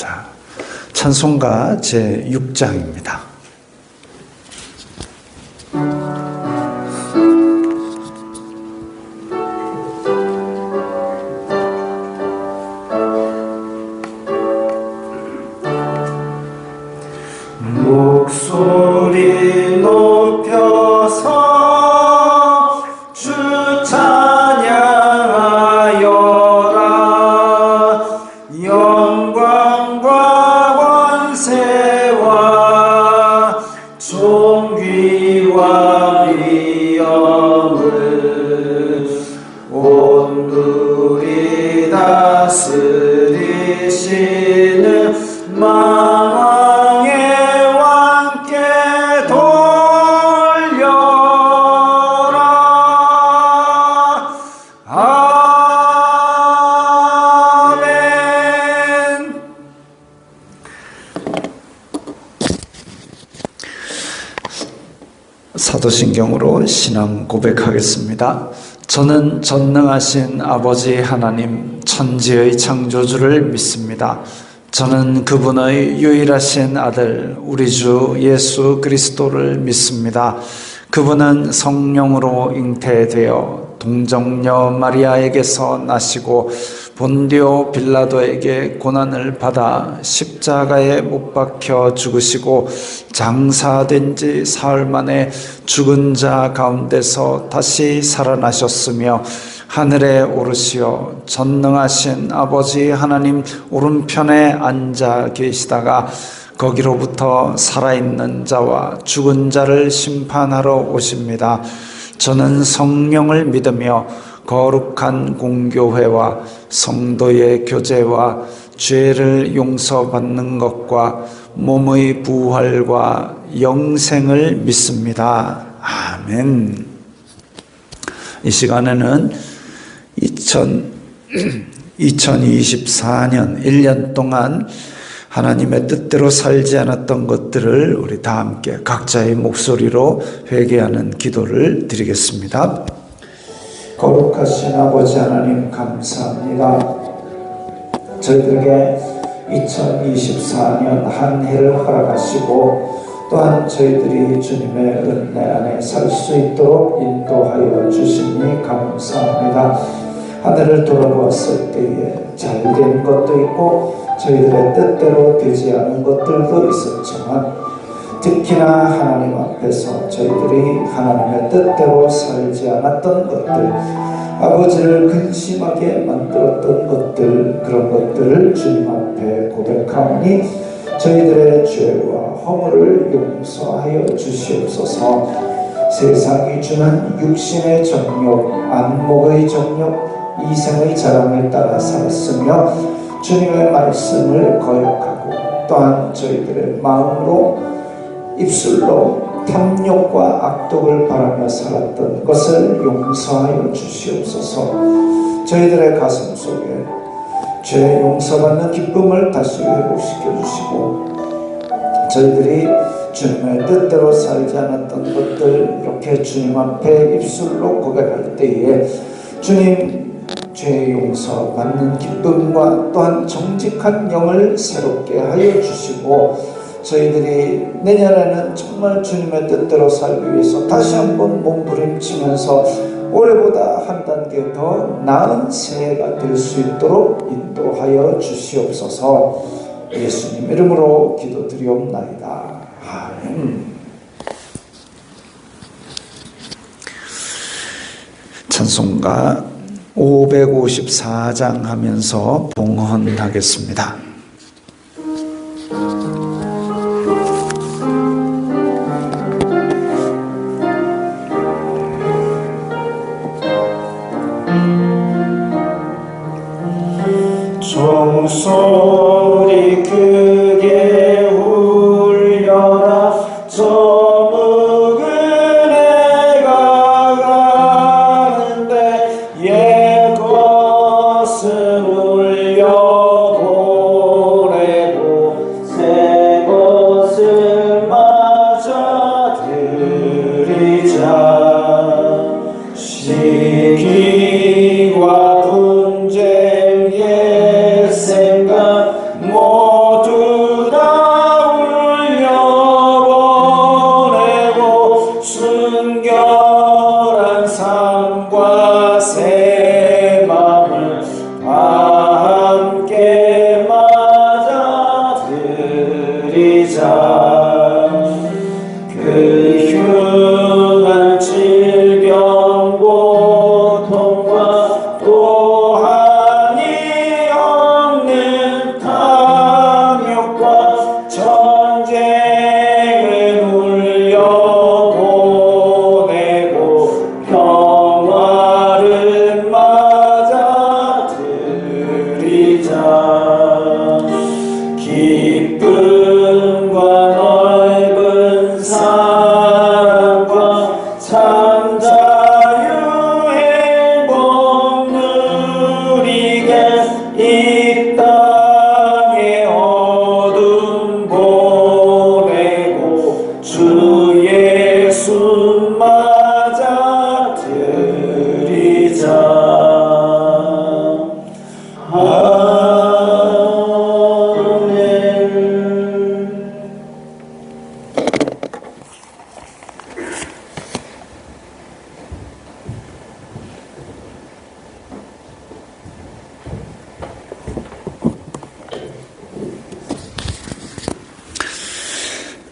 자, 찬송가 제6장입니다. 목소리 높여서 주 찬양하여라. 영광과 권세와 존귀와 위엄을 온누리 다스리시는 만왕의 왕께 돌려라. 아멘. 사도신경으로 신앙 고백하겠습니다. 저는 전능하신 아버지 하나님 천지의 창조주를 믿습니다. 저는 그분의 유일하신 아들 우리 주 예수 그리스도를 믿습니다. 그분은 성령으로 잉태되어 동정녀 마리아에게서 나시고 본디오 빌라도에게 고난을 받아 십자가에 못 박혀 죽으시고 장사된 지 사흘 만에 죽은 자 가운데서 다시 살아나셨으며 하늘에 오르시어 전능하신 아버지 하나님 오른편에 앉아 계시다가 거기로부터 살아있는 자와 죽은 자를 심판하러 오십니다. 저는 성령을 믿으며 거룩한 공교회와 성도의 교제와 죄를 용서받는 것과 몸의 부활과 영생을 믿습니다. 아멘. 이 시간에는 2024년 1년 동안 하나님의 뜻대로 살지 않았던 것들을 우리 다 함께 각자의 목소리로 회개하는 기도를 드리겠습니다. 거룩하신 아버지 하나님 감사합니다. 저희들에게 2024년 한 해를 허락하시고 또한 저희들이 주님의 은혜 안에 살 수 있도록 인도하여 주시니 감사합니다. 하늘을 돌아보았을 때에 잘된 것도 있고 저희들의 뜻대로 되지 않은 것들도 있었지만 특히나 하나님 앞에서 저희들이 하나님의 뜻대로 살지 않았던 것들, 아버지를 근심하게 만들었던 것들, 그런 것들을 주님 앞에 고백하오니 저희들의 죄와 허물을 용서하여 주시옵소서. 세상이 주는 육신의 정욕, 안목의 정욕, 이생의 자랑에 따라 살았으며 주님의 말씀을 거역하고 또한 저희들의 마음으로 입술로 탐욕과 악독을 바라며 살았던 것을 용서하여 주시옵소서. 저희들의 가슴 속에 죄 용서받는 기쁨을 다시 회복시켜 주시고 저희들이 주님의 뜻대로 살지 않았던 것들 이렇게 주님 앞에 입술로 고백할 때에 주님 죄 용서받는 기쁨과 또한 정직한 영을 새롭게 하여 주시고 저희들이 내년에는 정말 주님의 뜻대로 살기 위해서 다시 한번 몸부림치면서 올해보다 한 단계 더 나은 새해가 될 수 있도록 인도하여 주시옵소서. 예수님 이름으로 기도드리옵나이다. 아멘. 찬송가 554장 하면서 봉헌하겠습니다. 종소리 크게 울려라. 저묵은 해가 가는데 옛 것을 울려보내고 새 것을 맞아들이자. 시기와 분쟁 옛 생각 못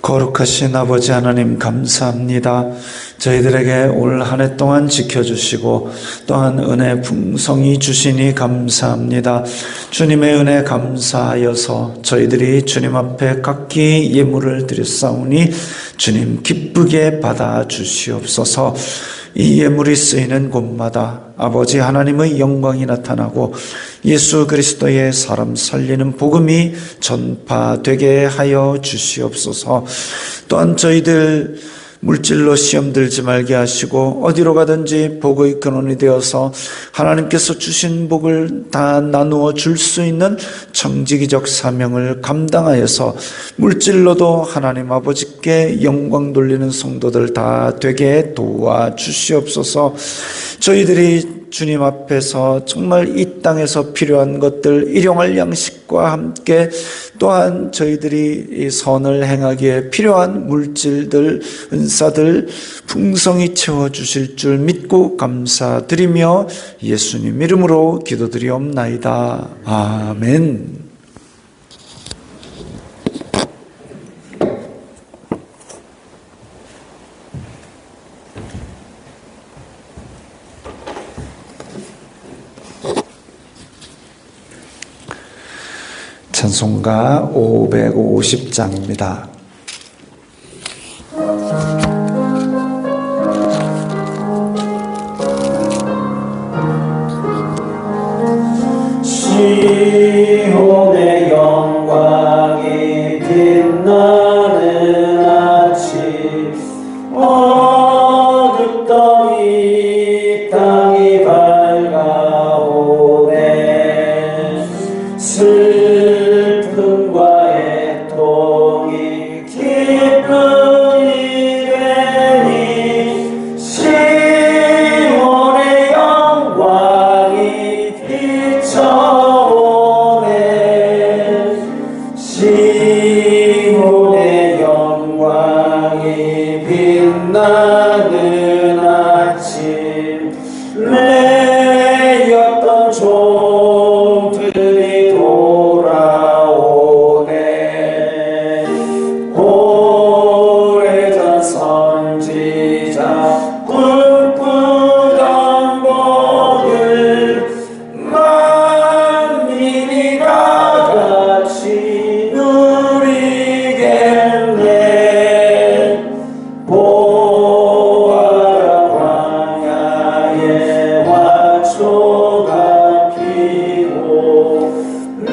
거룩하신 아버지 하나님 감사합니다. 저희들에게 올 한 해 동안 지켜주시고 또한 은혜 풍성히 주시니 감사합니다. 주님의 은혜 감사하여서 저희들이 주님 앞에 각기 예물을 드렸사오니 주님 기쁘게 받아주시옵소서. 이 예물이 쓰이는 곳마다 아버지 하나님의 영광이 나타나고 예수 그리스도의 사람 살리는 복음이 전파되게 하여 주시옵소서. 또한 저희들 물질로 시험 들지 말게 하시고 어디로 가든지 복의 근원이 되어서 하나님께서 주신 복을 다 나누어 줄 수 있는 청지기적 사명을 감당하여서 물질로도 하나님 아버지께 영광 돌리는 성도들 다 되게 도와주시옵소서. 저희들이 주님 앞에서 정말 이 땅에서 필요한 것들, 일용할 양식과 함께 또한 저희들이 이 선을 행하기에 필요한 물질들, 은사들 풍성히 채워주실 줄 믿고 감사드리며 예수님 이름으로 기도드리옵나이다. 아멘. 찬송가 550장입니다. 시온의 영광이 빛나는 아침, 어둡던 이 땅이 밝아오네. 슬픔과 애통이 기쁨이 되니 시온의 영광이 비춰오네. 시온의 영광이 빛나는 아침, 매였던 종들이 돌아오네. 오래전 선지자 꿈꾸던 복을 만민이 다 같이 누리겠네. 보아라 광야에 화초가 피고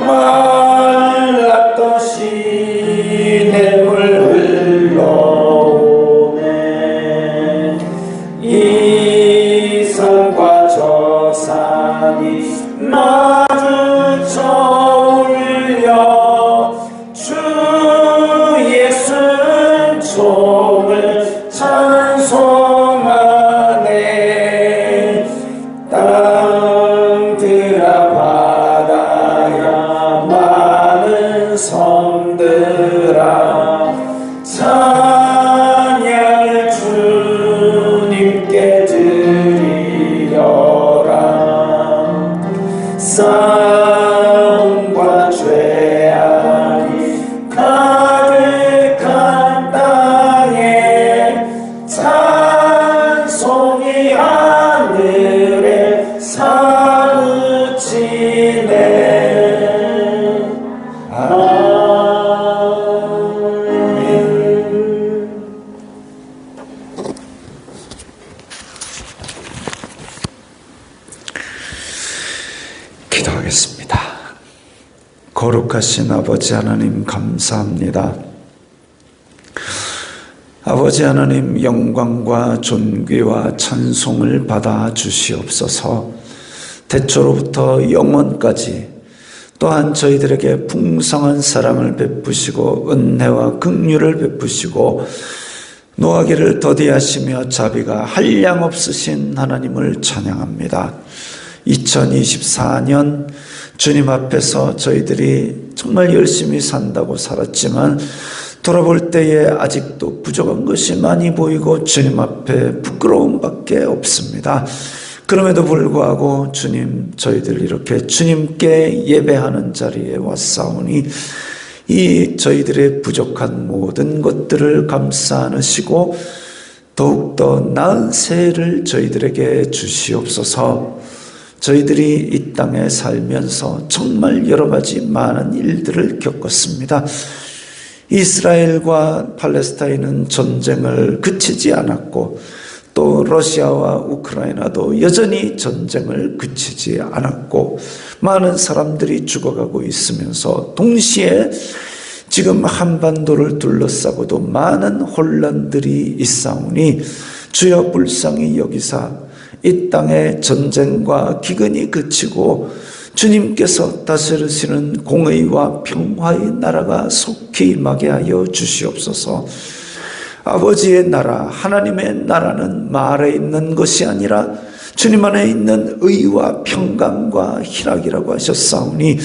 말랐던 시냇물 흘러오네. 이 산과 저 산이 마주쳐 울려 주 예수 은총을 찬송하네. 땅들아 바다야 많은 섬들아 찬양을 주님께 드리려라. 싸움과 죄악이 가득한 땅에 찬송이 하늘에 사무치네. 아멘. 기도하겠습니다. 거룩하신 아버지 하나님 감사합니다. 아버지 하나님 영광과 존귀와 찬송을 받아 주시옵소서. 태초로부터 영원까지 또한 저희들에게 풍성한 사랑을 베푸시고 은혜와 긍휼을 베푸시고 노하기를 더디하시며 자비가 한량없으신 하나님을 찬양합니다. 2024년 주님 앞에서 저희들이 정말 열심히 산다고 살았지만 돌아볼 때에 아직도 부족한 것이 많이 보이고 주님 앞에 부끄러움밖에 없습니다. 그럼에도 불구하고 주님, 저희들 이렇게 주님께 예배하는 자리에 왔사오니 이 저희들의 부족한 모든 것들을 감싸 안으시고 더욱더 나은 새해를 저희들에게 주시옵소서. 저희들이 이 땅에 살면서 정말 여러 가지 많은 일들을 겪었습니다. 이스라엘과 팔레스타인은 전쟁을 그치지 않았고 또 러시아와 우크라이나도 여전히 전쟁을 그치지 않았고 많은 사람들이 죽어가고 있으면서 동시에 지금 한반도를 둘러싸고도 많은 혼란들이 있사오니 주여 불쌍히 여기사 이 땅의 전쟁과 기근이 그치고 주님께서 다스리시는 공의와 평화의 나라가 속히 임하게 하여 주시옵소서. 아버지의 나라, 하나님의 나라는 말에 있는 것이 아니라 주님 안에 있는 의와 평강과 희락이라고 하셨사오니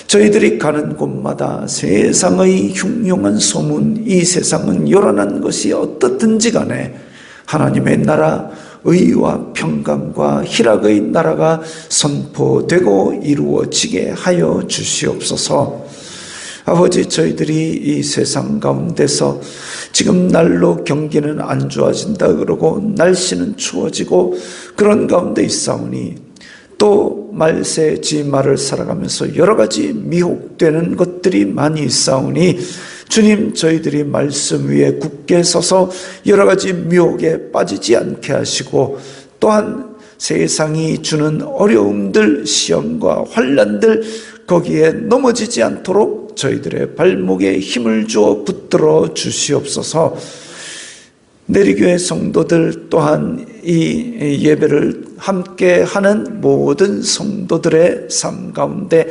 저희들이 가는 곳마다 세상의 흉흉한 소문, 이 세상은 요란한 것이 어떻든지 간에 하나님의 나라, 의와 평강과 희락의 나라가 선포되고 이루어지게 하여 주시옵소서. 아버지, 저희들이 이 세상 가운데서 지금 날로 경기는 안 좋아진다 그러고 날씨는 추워지고 그런 가운데 있사오니 또 말세 지말을 살아가면서 여러 가지 미혹되는 것들이 많이 있사오니 주님, 저희들이 말씀 위에 굳게 서서 여러 가지 미혹에 빠지지 않게 하시고 또한 세상이 주는 어려움들, 시험과 환난들 거기에 넘어지지 않도록 저희들의 발목에 힘을 주어 붙들어 주시옵소서. 내리교회 성도들 또한 이 예배를 함께하는 모든 성도들의 삶 가운데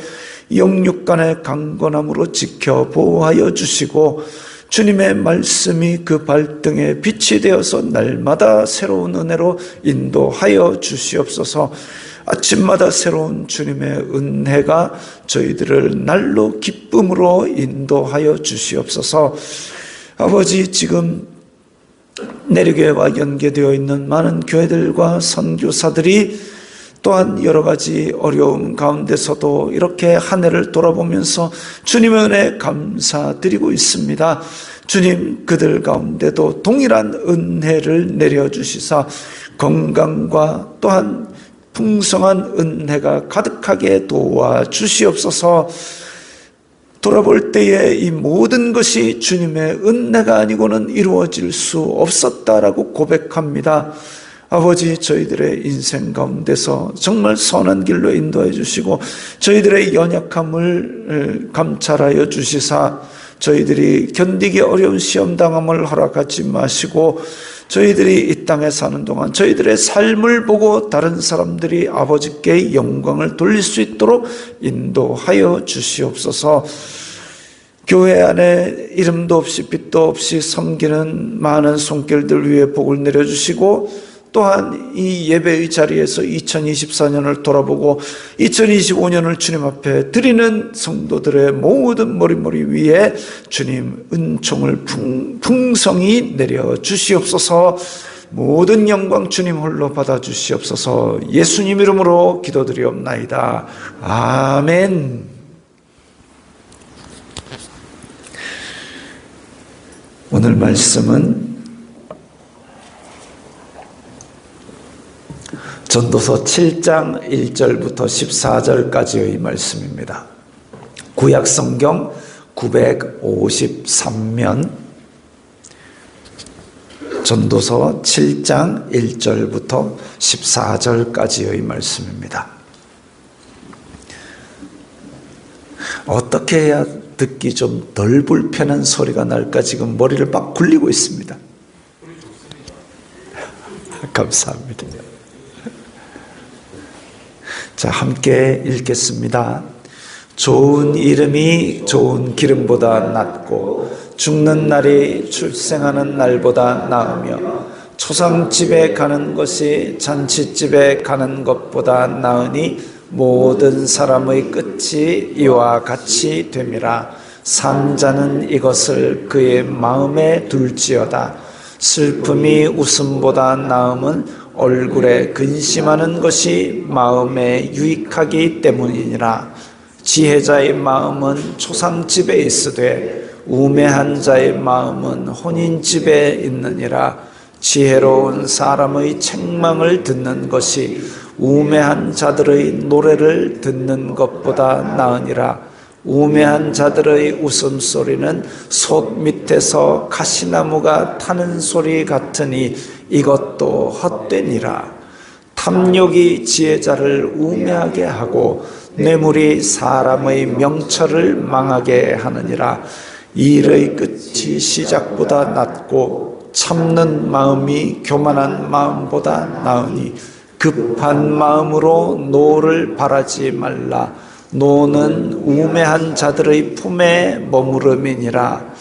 영육간의 강건함으로 지켜 보호하여 주시고 주님의 말씀이 그 발등에 빛이 되어서 날마다 새로운 은혜로 인도하여 주시옵소서. 아침마다 새로운 주님의 은혜가 저희들을 날로 기쁨으로 인도하여 주시옵소서. 아버지, 지금 내리교회와 연계되어 있는 많은 교회들과 선교사들이 또한 여러 가지 어려움 가운데서도 이렇게 한 해를 돌아보면서 주님의 은혜 감사드리고 있습니다. 주님, 그들 가운데도 동일한 은혜를 내려주시사 건강과 또한 풍성한 은혜가 가득하게 도와주시옵소서. 돌아볼 때에 이 모든 것이 주님의 은혜가 아니고는 이루어질 수 없었다라고 고백합니다. 아버지, 저희들의 인생 가운데서 정말 선한 길로 인도해 주시고 저희들의 연약함을 감찰하여 주시사 저희들이 견디기 어려운 시험당함을 허락하지 마시고 저희들이 이 땅에 사는 동안 저희들의 삶을 보고 다른 사람들이 아버지께 영광을 돌릴 수 있도록 인도하여 주시옵소서. 교회 안에 이름도 없이 빛도 없이 섬기는 많은 손길들 위에 복을 내려주시고 또한 이 예배의 자리에서 2024년을 돌아보고 2025년을 주님 앞에 드리는 성도들의 모든 머리머리 위에 주님 은총을 풍성히 내려 주시옵소서. 모든 영광 주님 홀로 받아 주시옵소서. 예수님 이름으로 기도드리옵나이다. 아멘. 오늘 말씀은 전도서 7장 1절부터 14절까지의 말씀입니다. 구약성경 953면 전도서 7장 1절부터 14절까지의 말씀입니다. 어떻게 해야 듣기 좀 덜 불편한 소리가 날까 지금 머리를 막 굴리고 있습니다. 감사합니다. 자, 함께 읽겠습니다. 좋은 이름이 좋은 기름보다 낫고 죽는 날이 출생하는 날보다 나으며 초상집에 가는 것이 잔치집에 가는 것보다 나으니 모든 사람의 끝이 이와 같이 됨이라. 산 자는 이것을 그의 마음에 둘지어다. 슬픔이 웃음보다 나음은 얼굴에 근심하는 것이 마음에 유익하기 때문이니라. 지혜자의 마음은 초상집에 있으되 우매한 자의 마음은 혼인집에 있느니라. 지혜로운 사람의 책망을 듣는 것이 우매한 자들의 노래를 듣는 것보다 나으니라. 우매한 자들의 웃음소리는 솥 밑에서 가시나무가 타는 소리 같으니 이것도 헛되니라. 탐욕이 지혜자를 우매하게 하고 뇌물이 사람의 명철을 망하게 하느니라. 일의 끝이 시작보다 낫고 참는 마음이 교만한 마음보다 나으니 급한 마음으로 노를 바라지 말라. 노는 우매한 자들의 품에 머무름이니라.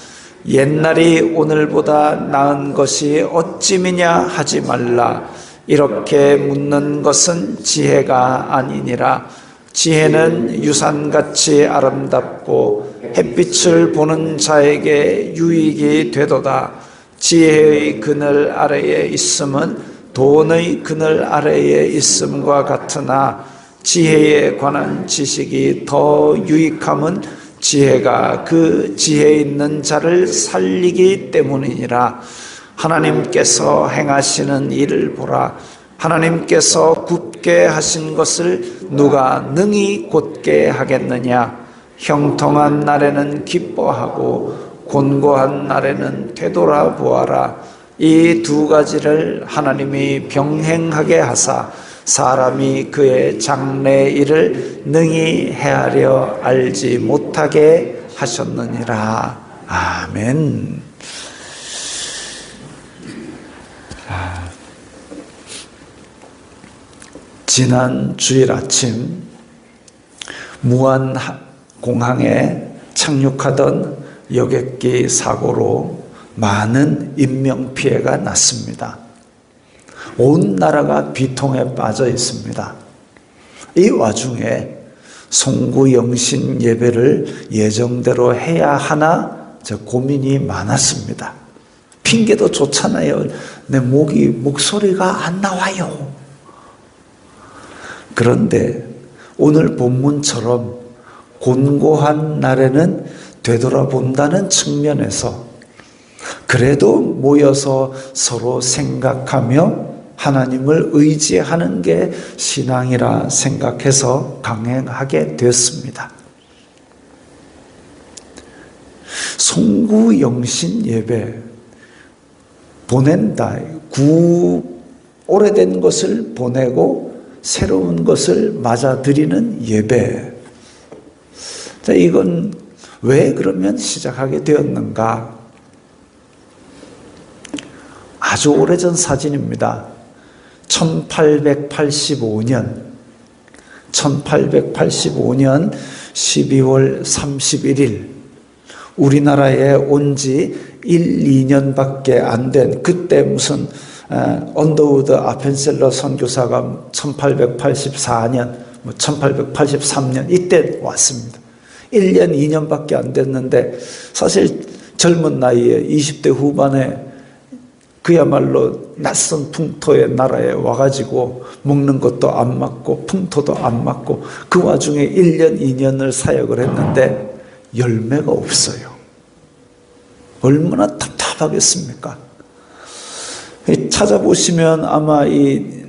옛날이 오늘보다 나은 것이 어찌미냐 하지 말라. 이렇게 묻는 것은 지혜가 아니니라. 지혜는 유산같이 아름답고 햇빛을 보는 자에게 유익이 되도다. 지혜의 그늘 아래에 있음은 돈의 그늘 아래에 있음과 같으나 지혜에 관한 지식이 더 유익함은 지혜가 그 지혜 있는 자를 살리기 때문이니라. 하나님께서 행하시는 일을 보라. 하나님께서 굽게 하신 것을 누가 능히 곧게 하겠느냐. 형통한 날에는 기뻐하고 곤고한 날에는 되돌아보아라. 이 두 가지를 하나님이 병행하게 하사 사람이 그의 장래 일을 능히 헤아려 알지 못하게 하셨느니라. 아멘. 지난 주일 아침 무안 공항에 착륙하던 여객기 사고로 많은 인명피해가 났습니다. 온 나라가 비통에 빠져 있습니다. 이 와중에 송구영신 예배를 예정대로 해야 하나 고민이 많았습니다. 핑계도 좋잖아요. 내 목소리가 안 나와요. 그런데 오늘 본문처럼 곤고한 날에는 되돌아본다는 측면에서 그래도 모여서 서로 생각하며 하나님을 의지하는 게 신앙이라 생각해서 강행하게 되었습니다. 송구영신 예배 보낸다. 오래된 것을 보내고 새로운 것을 맞아들이는 예배. 자, 이건 왜 그러면 시작하게 되었는가? 아주 오래전 사진입니다. 1885년 12월 31일 우리나라에 온 지 1, 2년밖에 안 된 그때 무슨 언더우드 아펜셀러 선교사가 1884년 1883년 이때 왔습니다. 1년, 2년밖에 안 됐는데 사실 젊은 나이에 20대 후반에 그야말로 낯선 풍토의 나라에 와가지고 먹는 것도 안 맞고 풍토도 안 맞고 그 와중에 1년, 2년을 사역을 했는데 열매가 없어요. 얼마나 답답하겠습니까? 찾아보시면 아마 이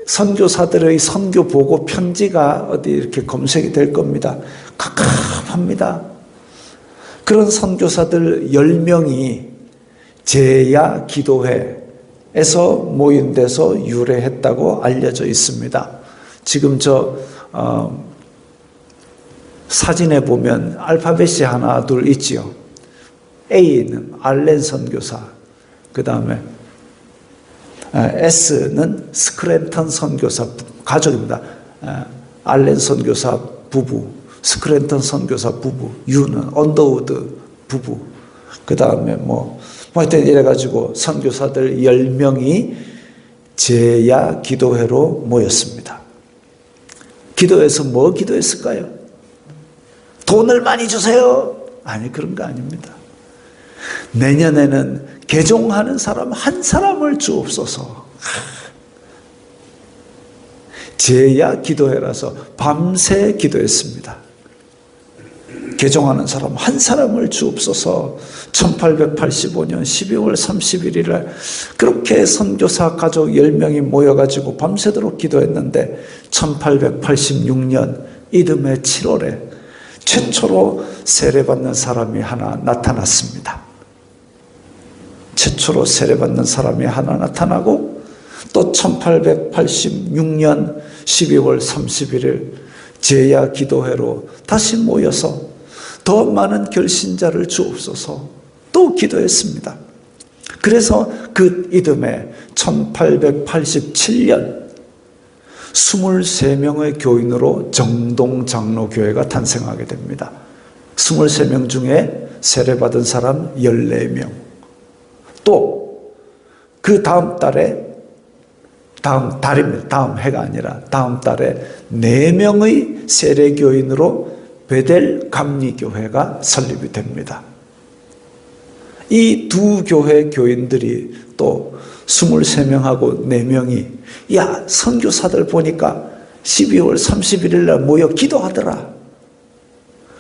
선교사들의 선교 보고 편지가 어디 이렇게 검색이 될 겁니다. 갑갑합니다. 그런 선교사들 10명이 제야 기도회에서 모인 데서 유래했다고 알려져 있습니다. 지금 사진에 보면 알파벳이 하나 둘 있지요. A는 알렌 선교사, 그 다음에 S는 스크랜턴 선교사 가족입니다. 알렌 선교사 부부, 스크랜턴 선교사 부부, U는 언더우드 부부, 그 다음에 하여튼 이래가지고 선교사들 10명이 제야 기도회로 모였습니다. 기도해서 뭐 기도했을까요? 돈을 많이 주세요. 아니, 그런 거 아닙니다. 내년에는 개종하는 사람 한 사람을 주옵소서. 제야 기도회라서 밤새 기도했습니다. 개종하는 사람 한 사람을 주옵소서. 1885년 12월 31일 날 그렇게 선교사 가족 10명이 모여가지고 밤새도록 기도했는데 1886년 이듬해 7월에 최초로 세례받는 사람이 하나 나타났습니다. 최초로 세례받는 사람이 하나 나타나고 또 1886년 12월 31일 제야 기도회로 다시 모여서 더 많은 결신자를 주옵소서 또 기도했습니다. 그래서 그 이듬해 1887년 23명의 교인으로 정동장로교회가 탄생하게 됩니다. 23명 중에 세례받은 사람 14명. 또 그 다음 해가 아니라 다음 달에 4명의 세례교인으로 베델 감리교회가 설립이 됩니다. 이 두 교회 교인들이 또 23명하고 4명이 야, 선교사들 보니까 12월 31일 날 모여 기도하더라.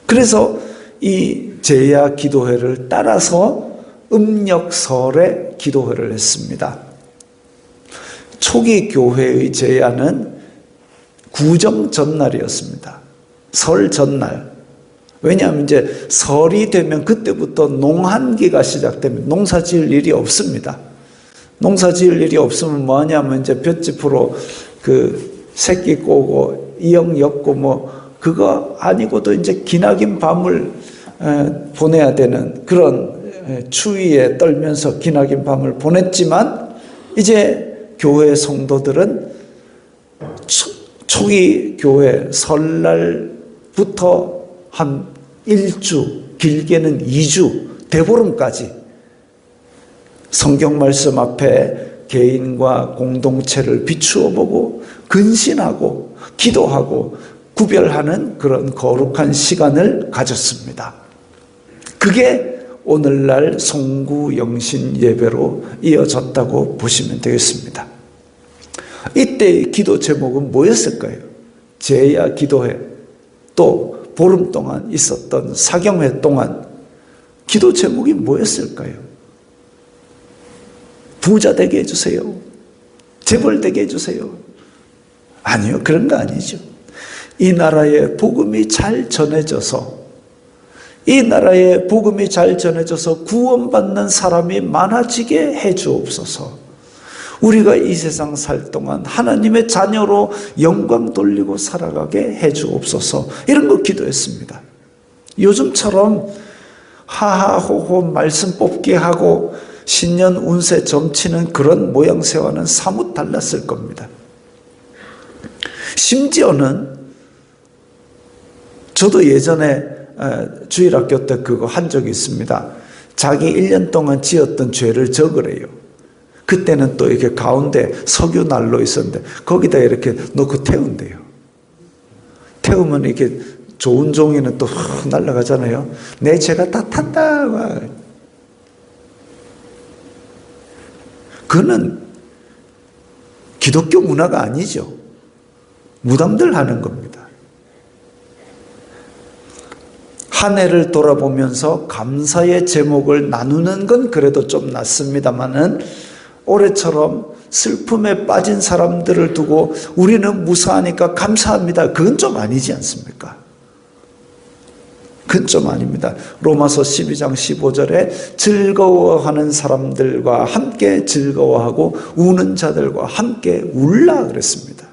그래서 이 제야 기도회를 따라서 음력설에 기도회를 했습니다. 초기 교회의 제야는 구정 전날이었습니다. 설 전날. 왜냐하면 이제 설이 되면 그때부터 농한기가 시작됩니다. 농사 지을 일이 없습니다. 농사 지을 일이 없으면 뭐 하냐면 이제 볏짚으로 그 새끼 꼬고 이영 엮고 뭐 그거 아니고도 이제 기나긴 밤을 보내야 되는 그런 추위에 떨면서 기나긴 밤을 보냈지만 이제 교회 성도들은 초기 교회 설날부터 한 1주, 길게는 2주, 대보름까지 성경 말씀 앞에 개인과 공동체를 비추어 보고 근신하고 기도하고 구별하는 그런 거룩한 시간을 가졌습니다. 그게 오늘날 송구영신 예배로 이어졌다고 보시면 되겠습니다. 이때의 기도 제목은 뭐였을까요? 제야 기도회, 또 보름 동안 있었던 사경회 동안 기도 제목이 뭐였을까요? 부자 되게 해주세요. 재벌 되게 해주세요. 아니요, 그런 거 아니죠. 이 나라에 복음이 잘 전해져서 구원받는 사람이 많아지게 해주옵소서. 우리가 이 세상 살 동안 하나님의 자녀로 영광 돌리고 살아가게 해주옵소서. 이런 거 기도했습니다. 요즘처럼 하하호호 말씀 뽑기 하고 신년 운세 점치는 그런 모양새와는 사뭇 달랐을 겁니다. 심지어는 저도 예전에 주일학교 때 그거 한 적이 있습니다. 자기 1년 동안 지었던 죄를 적으래요. 그때는 또 이렇게 가운데 석유 난로 있었는데 거기다 이렇게 넣고 태운대요. 태우면 이렇게 좋은 종이는 또 날아가잖아요. 내 죄가 다 탔다. 그거는 기독교 문화가 아니죠. 무당들 하는 겁니다. 한 해를 돌아보면서 감사의 제목을 나누는 건 그래도 좀 낫습니다만은 올해처럼 슬픔에 빠진 사람들을 두고 우리는 무사하니까 감사합니다. 그건 좀 아니지 않습니까? 그건 좀 아닙니다. 로마서 12장 15절에 즐거워하는 사람들과 함께 즐거워하고 우는 자들과 함께 울라 그랬습니다.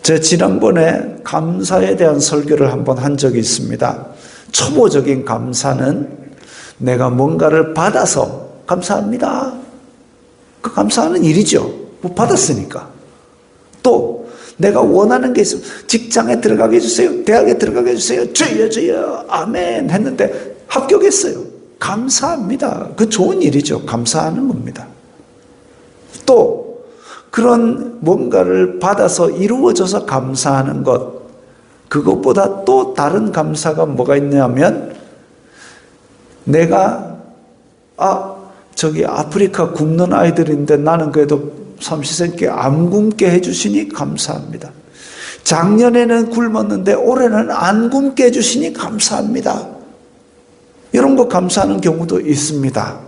제가 지난번에 감사에 대한 설교를 한번 한 적이 있습니다. 초보적인 감사는 내가 뭔가를 받아서 감사합니다. 그 감사하는 일이죠. 뭐 받았으니까. 또 내가 원하는 게 있으면 직장에 들어가게 해주세요. 대학에 들어가게 해주세요. 주여 아멘 했는데 합격했어요. 감사합니다. 그 좋은 일이죠. 감사하는 겁니다. 또 그런 뭔가를 받아서 이루어져서 감사하는 것, 그것보다 또 다른 감사가 뭐가 있냐면 내가 저기 아프리카 굶는 아이들인데 나는 그래도 삼시세끼 안 굶게 해주시니 감사합니다. 작년에는 굶었는데 올해는 안 굶게 해주시니 감사합니다. 이런 거 감사하는 경우도 있습니다.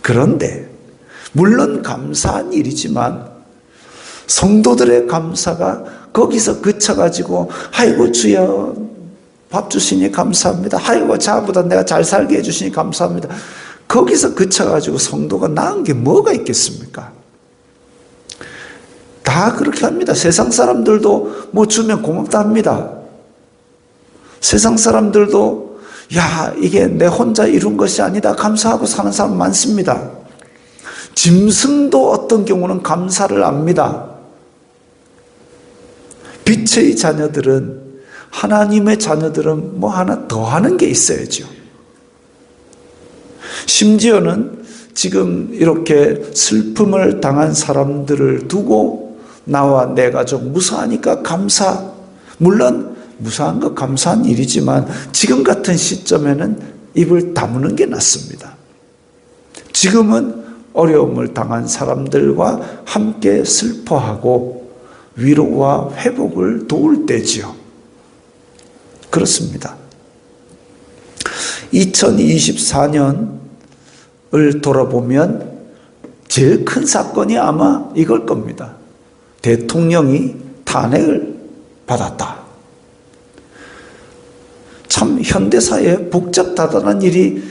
그런데 물론 감사한 일이지만 성도들의 감사가 거기서 그쳐가지고 아이고 주여 밥 주시니 감사합니다. 아이고 자보다 내가 잘 살게 해주시니 감사합니다. 거기서 그쳐가지고 성도가 나은 게 뭐가 있겠습니까? 다 그렇게 합니다. 세상 사람들도 뭐 주면 고맙다 합니다. 세상 사람들도 야 이게 내 혼자 이룬 것이 아니다 감사하고 사는 사람 많습니다. 짐승도 어떤 경우는 감사를 합니다. 빛의 자녀들은, 하나님의 자녀들은 뭐 하나 더 하는 게 있어야죠. 심지어는 지금 이렇게 슬픔을 당한 사람들을 두고 나와 내 가족 무사하니까 감사. 물론 무사한 거 감사한 일이지만 지금 같은 시점에는 입을 다무는 게 낫습니다. 지금은 어려움을 당한 사람들과 함께 슬퍼하고 위로와 회복을 도울 때지요. 그렇습니다. 2024년을 돌아보면 제일 큰 사건이 아마 이걸 겁니다. 대통령이 탄핵을 받았다. 참 현대사회에 복잡다단한 일이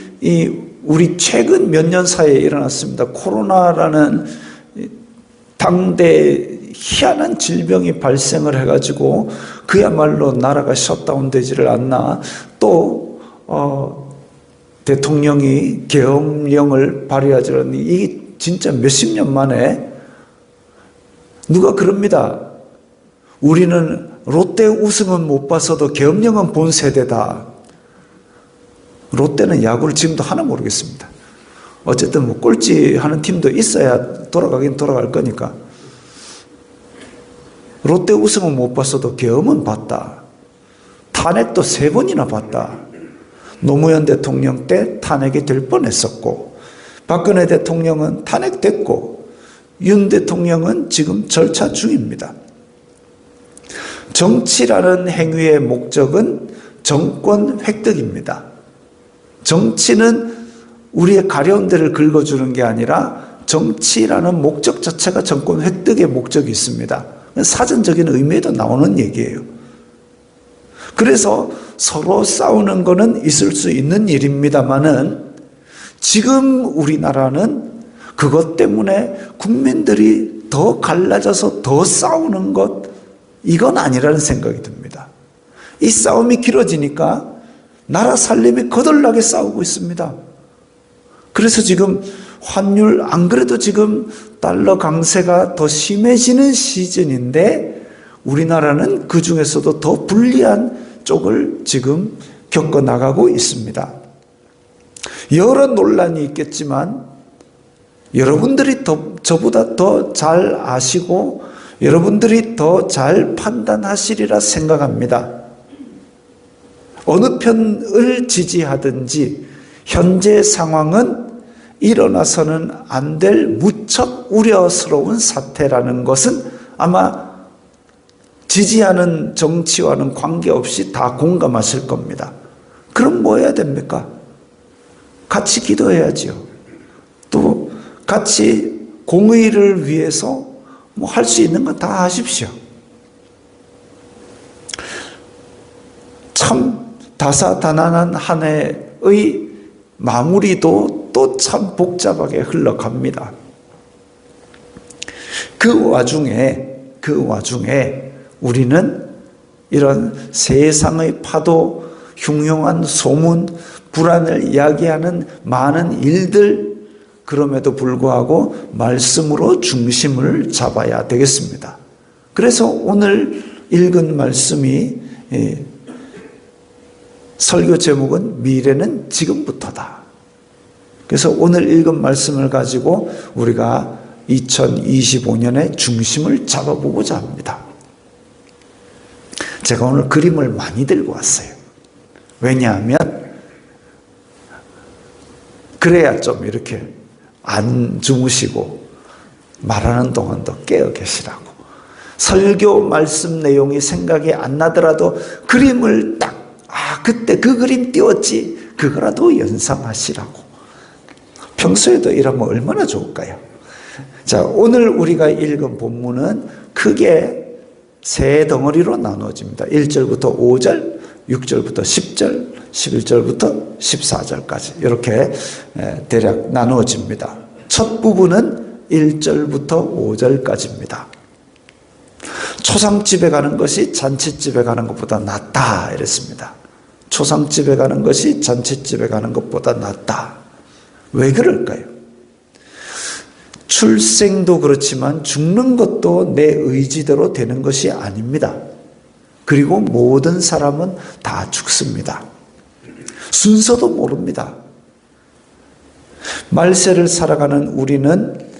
우리 최근 몇 년 사이에 일어났습니다. 코로나라는 당대 희한한 질병이 발생을 해가지고 그야말로 나라가 셧다운되지를 않나. 또 대통령이 계엄령을 발의하지 않니. 이게 진짜 몇십 년 만에 누가 그럽니다. 우리는 롯데 우승은 못 봤어도 계엄령은 본 세대다. 롯데는 야구를 지금도 하나 모르겠습니다. 어쨌든 뭐 꼴찌 하는 팀도 있어야 돌아가긴 돌아갈 거니까. 롯데 우승은 못 봤어도 계엄은 봤다. 탄핵도 3번이나 봤다. 노무현 대통령 때 탄핵이 될 뻔했었고, 박근혜 대통령은 탄핵됐고, 윤 대통령은 지금 절차 중입니다. 정치라는 행위의 목적은 정권 획득입니다. 정치는 우리의 가려운 데를 긁어주는 게 아니라 정치라는 목적 자체가 정권 획득의 목적이 있습니다. 사전적인 의미에도 나오는 얘기예요. 그래서 서로 싸우는 거는 있을 수 있는 일입니다만은 지금 우리나라는 그것 때문에 국민들이 더 갈라져서 더 싸우는 것, 이건 아니라는 생각이 듭니다. 이 싸움이 길어지니까 나라 살림이 거덜나게 싸우고 있습니다. 그래서 지금 환율, 안 그래도 지금 달러 강세가 더 심해지는 시즌인데 우리나라는 그 중에서도 더 불리한 쪽을 지금 겪어나가고 있습니다. 여러 논란이 있겠지만 여러분들이 저보다 더 잘 아시고 여러분들이 더 잘 판단하시리라 생각합니다. 어느 편을 지지하든지 현재 상황은 일어나서는 안 될 무척 우려스러운 사태라는 것은 아마 지지하는 정치와는 관계없이 다 공감하실 겁니다. 그럼 뭐 해야 됩니까? 같이 기도해야지요. 또 같이 공의를 위해서 뭐 할 수 있는 건 다 하십시오. 참 다사다난한 한 해의 마무리도 또 참 복잡하게 흘러갑니다. 그 와중에 우리는 이런 세상의 파도, 흉흉한 소문, 불안을 이야기하는 많은 일들, 그럼에도 불구하고 말씀으로 중심을 잡아야 되겠습니다. 그래서 오늘 읽은 말씀이 설교 제목은 미래는 지금부터다. 그래서 오늘 읽은 말씀을 가지고 우리가 2025년의 중심을 잡아보고자 합니다. 제가 오늘 그림을 많이 들고 왔어요. 왜냐하면 그래야 좀 이렇게 안 주무시고 말하는 동안도 깨어 계시라고. 설교 말씀 내용이 생각이 안 나더라도 그림을 딱, 그때 그 그림 띄웠지, 그거라도 연상하시라고. 평소에도 이러면 얼마나 좋을까요? 자, 오늘 우리가 읽은 본문은 크게 세 덩어리로 나누어집니다. 1절부터 5절, 6절부터 10절, 11절부터 14절까지 이렇게 대략 나누어집니다. 첫 부분은 1절부터 5절까지입니다. 초상집에 가는 것이 잔치집에 가는 것보다 낫다 이랬습니다. 초상집에 가는 것이 잔치집에 가는 것보다 낫다. 왜 그럴까요? 출생도 그렇지만 죽는 것도 내 의지대로 되는 것이 아닙니다. 그리고 모든 사람은 다 죽습니다. 순서도 모릅니다. 말세를 살아가는 우리는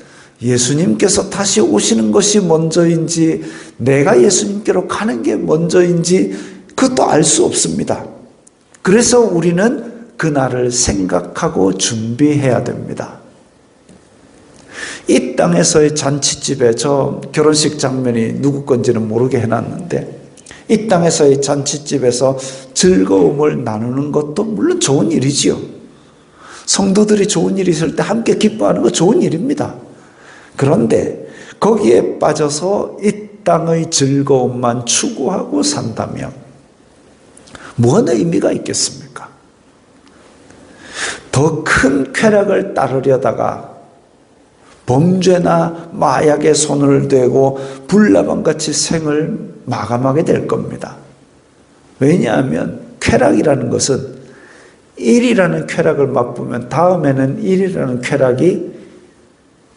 예수님께서 다시 오시는 것이 먼저인지 내가 예수님께로 가는 게 먼저인지 그것도 알 수 없습니다. 그래서 우리는 그날을 생각하고 준비해야 됩니다. 이 땅에서의 잔치집에, 저 결혼식 장면이 누구 건지는 모르게 해놨는데, 이 땅에서의 잔치집에서 즐거움을 나누는 것도 물론 좋은 일이지요. 성도들이 좋은 일이 있을 때 함께 기뻐하는 거 좋은 일입니다. 그런데 거기에 빠져서 이 땅의 즐거움만 추구하고 산다면 무슨 의미가 있겠습니까? 더 큰 쾌락을 따르려다가 범죄나 마약에 손을 대고 불나방같이 생을 마감하게 될 겁니다. 왜냐하면 쾌락이라는 것은 일이라는 쾌락을 맛보면 다음에는 일이라는 쾌락이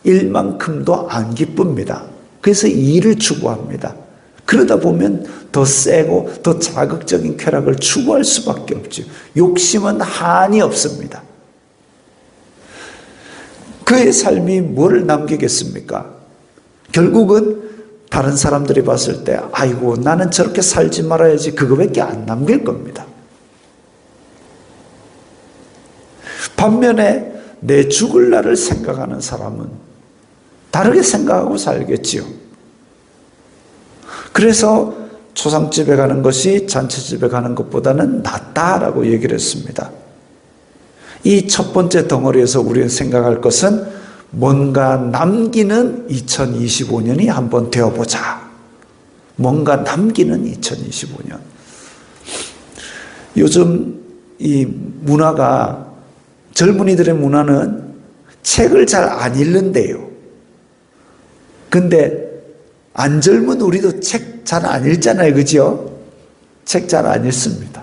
일만큼도 안 기쁩니다. 그래서 일을 추구합니다. 그러다 보면 더 세고 더 자극적인 쾌락을 추구할 수밖에 없죠. 욕심은 한이 없습니다. 그의 삶이 뭘 남기겠습니까? 결국은 다른 사람들이 봤을 때 아이고 나는 저렇게 살지 말아야지 그거밖에 안 남길 겁니다. 반면에 내 죽을 날을 생각하는 사람은 다르게 생각하고 살겠지요. 그래서 초상집에 가는 것이 잔치집에 가는 것보다는 낫다라고 얘기를 했습니다. 이 첫 번째 덩어리에서 우리가 생각할 것은 뭔가 남기는 2025년이 한번 되어보자. 뭔가 남기는 2025년. 요즘 이 문화가, 젊은이들의 문화는 책을 잘 안 읽는데요. 근데 안 젊은 우리도 책 잘 안 읽잖아요. 그죠? 책 잘 안 읽습니다.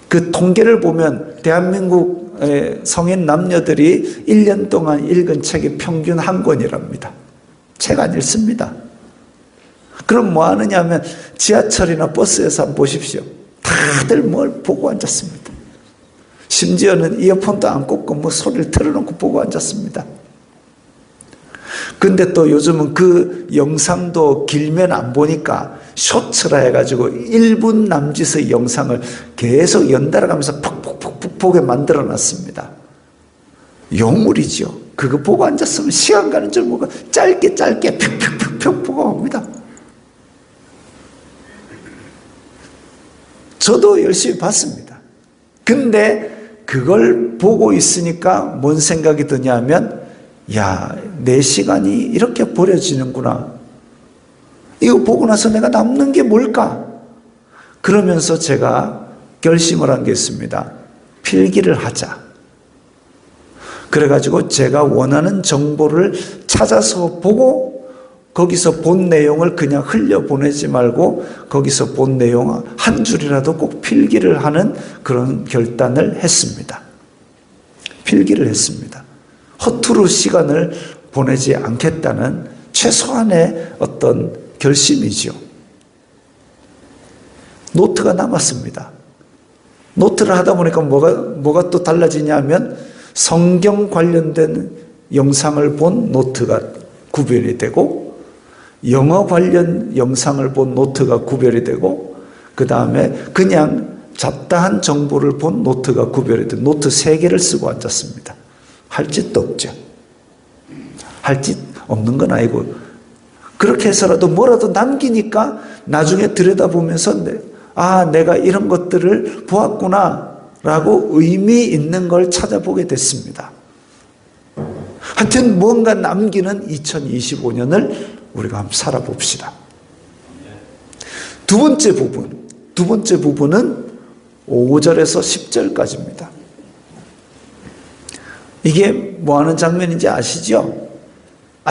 그 통계를 보면 대한민국의 성인 남녀들이 1년 동안 읽은 책이 평균 한 권이랍니다. 책 안 읽습니다. 그럼 뭐 하느냐 하면 지하철이나 버스에서 한번 보십시오. 다들 뭘 보고 앉았습니다. 심지어는 이어폰도 안 꽂고 뭐 소리를 틀어놓고 보고 앉았습니다. 근데 또 요즘은 그 영상도 길면 안 보니까 쇼츠라 해가지고 1분 남짓의 영상을 계속 연달아 가면서 푹푹푹푹 보게 만들어 놨습니다. 요물이죠. 그거 보고 앉았으면 시간 가는 줄 모르고 짧게 푹푹푹푹 보고 옵니다. 저도 열심히 봤습니다. 근데 그걸 보고 있으니까 뭔 생각이 드냐면 야, 내 시간이 이렇게 버려지는구나. 이거 보고 나서 내가 남는 게 뭘까? 그러면서 제가 결심을 한 게 있습니다. 필기를 하자. 그래가지고 제가 원하는 정보를 찾아서 보고 거기서 본 내용을 그냥 흘려보내지 말고 거기서 본 내용 한 줄이라도 꼭 필기를 하는 그런 결단을 했습니다. 필기를 했습니다. 허투루 시간을 보내지 않겠다는 최소한의 어떤 결심이죠. 노트가 남았습니다. 노트를 하다 보니까 뭐가 또 달라지냐면 성경 관련된 영상을 본 노트가 구별이 되고 영어 관련 영상을 본 노트가 구별이 되고 그 다음에 그냥 잡다한 정보를 본 노트가 구별이 된 노트 3개를 쓰고 앉았습니다. 할 짓도 없죠. 할 짓 없는 건 아니고 그렇게 해서라도 뭐라도 남기니까 나중에 들여다보면서 내가 이런 것들을 보았구나 라고 의미 있는 걸 찾아보게 됐습니다. 하여튼 뭔가 남기는 2025년을 우리가 한번 살아봅시다. 두 번째 부분은 5절에서 10절까지입니다. 이게 뭐 하는 장면인지 아시죠?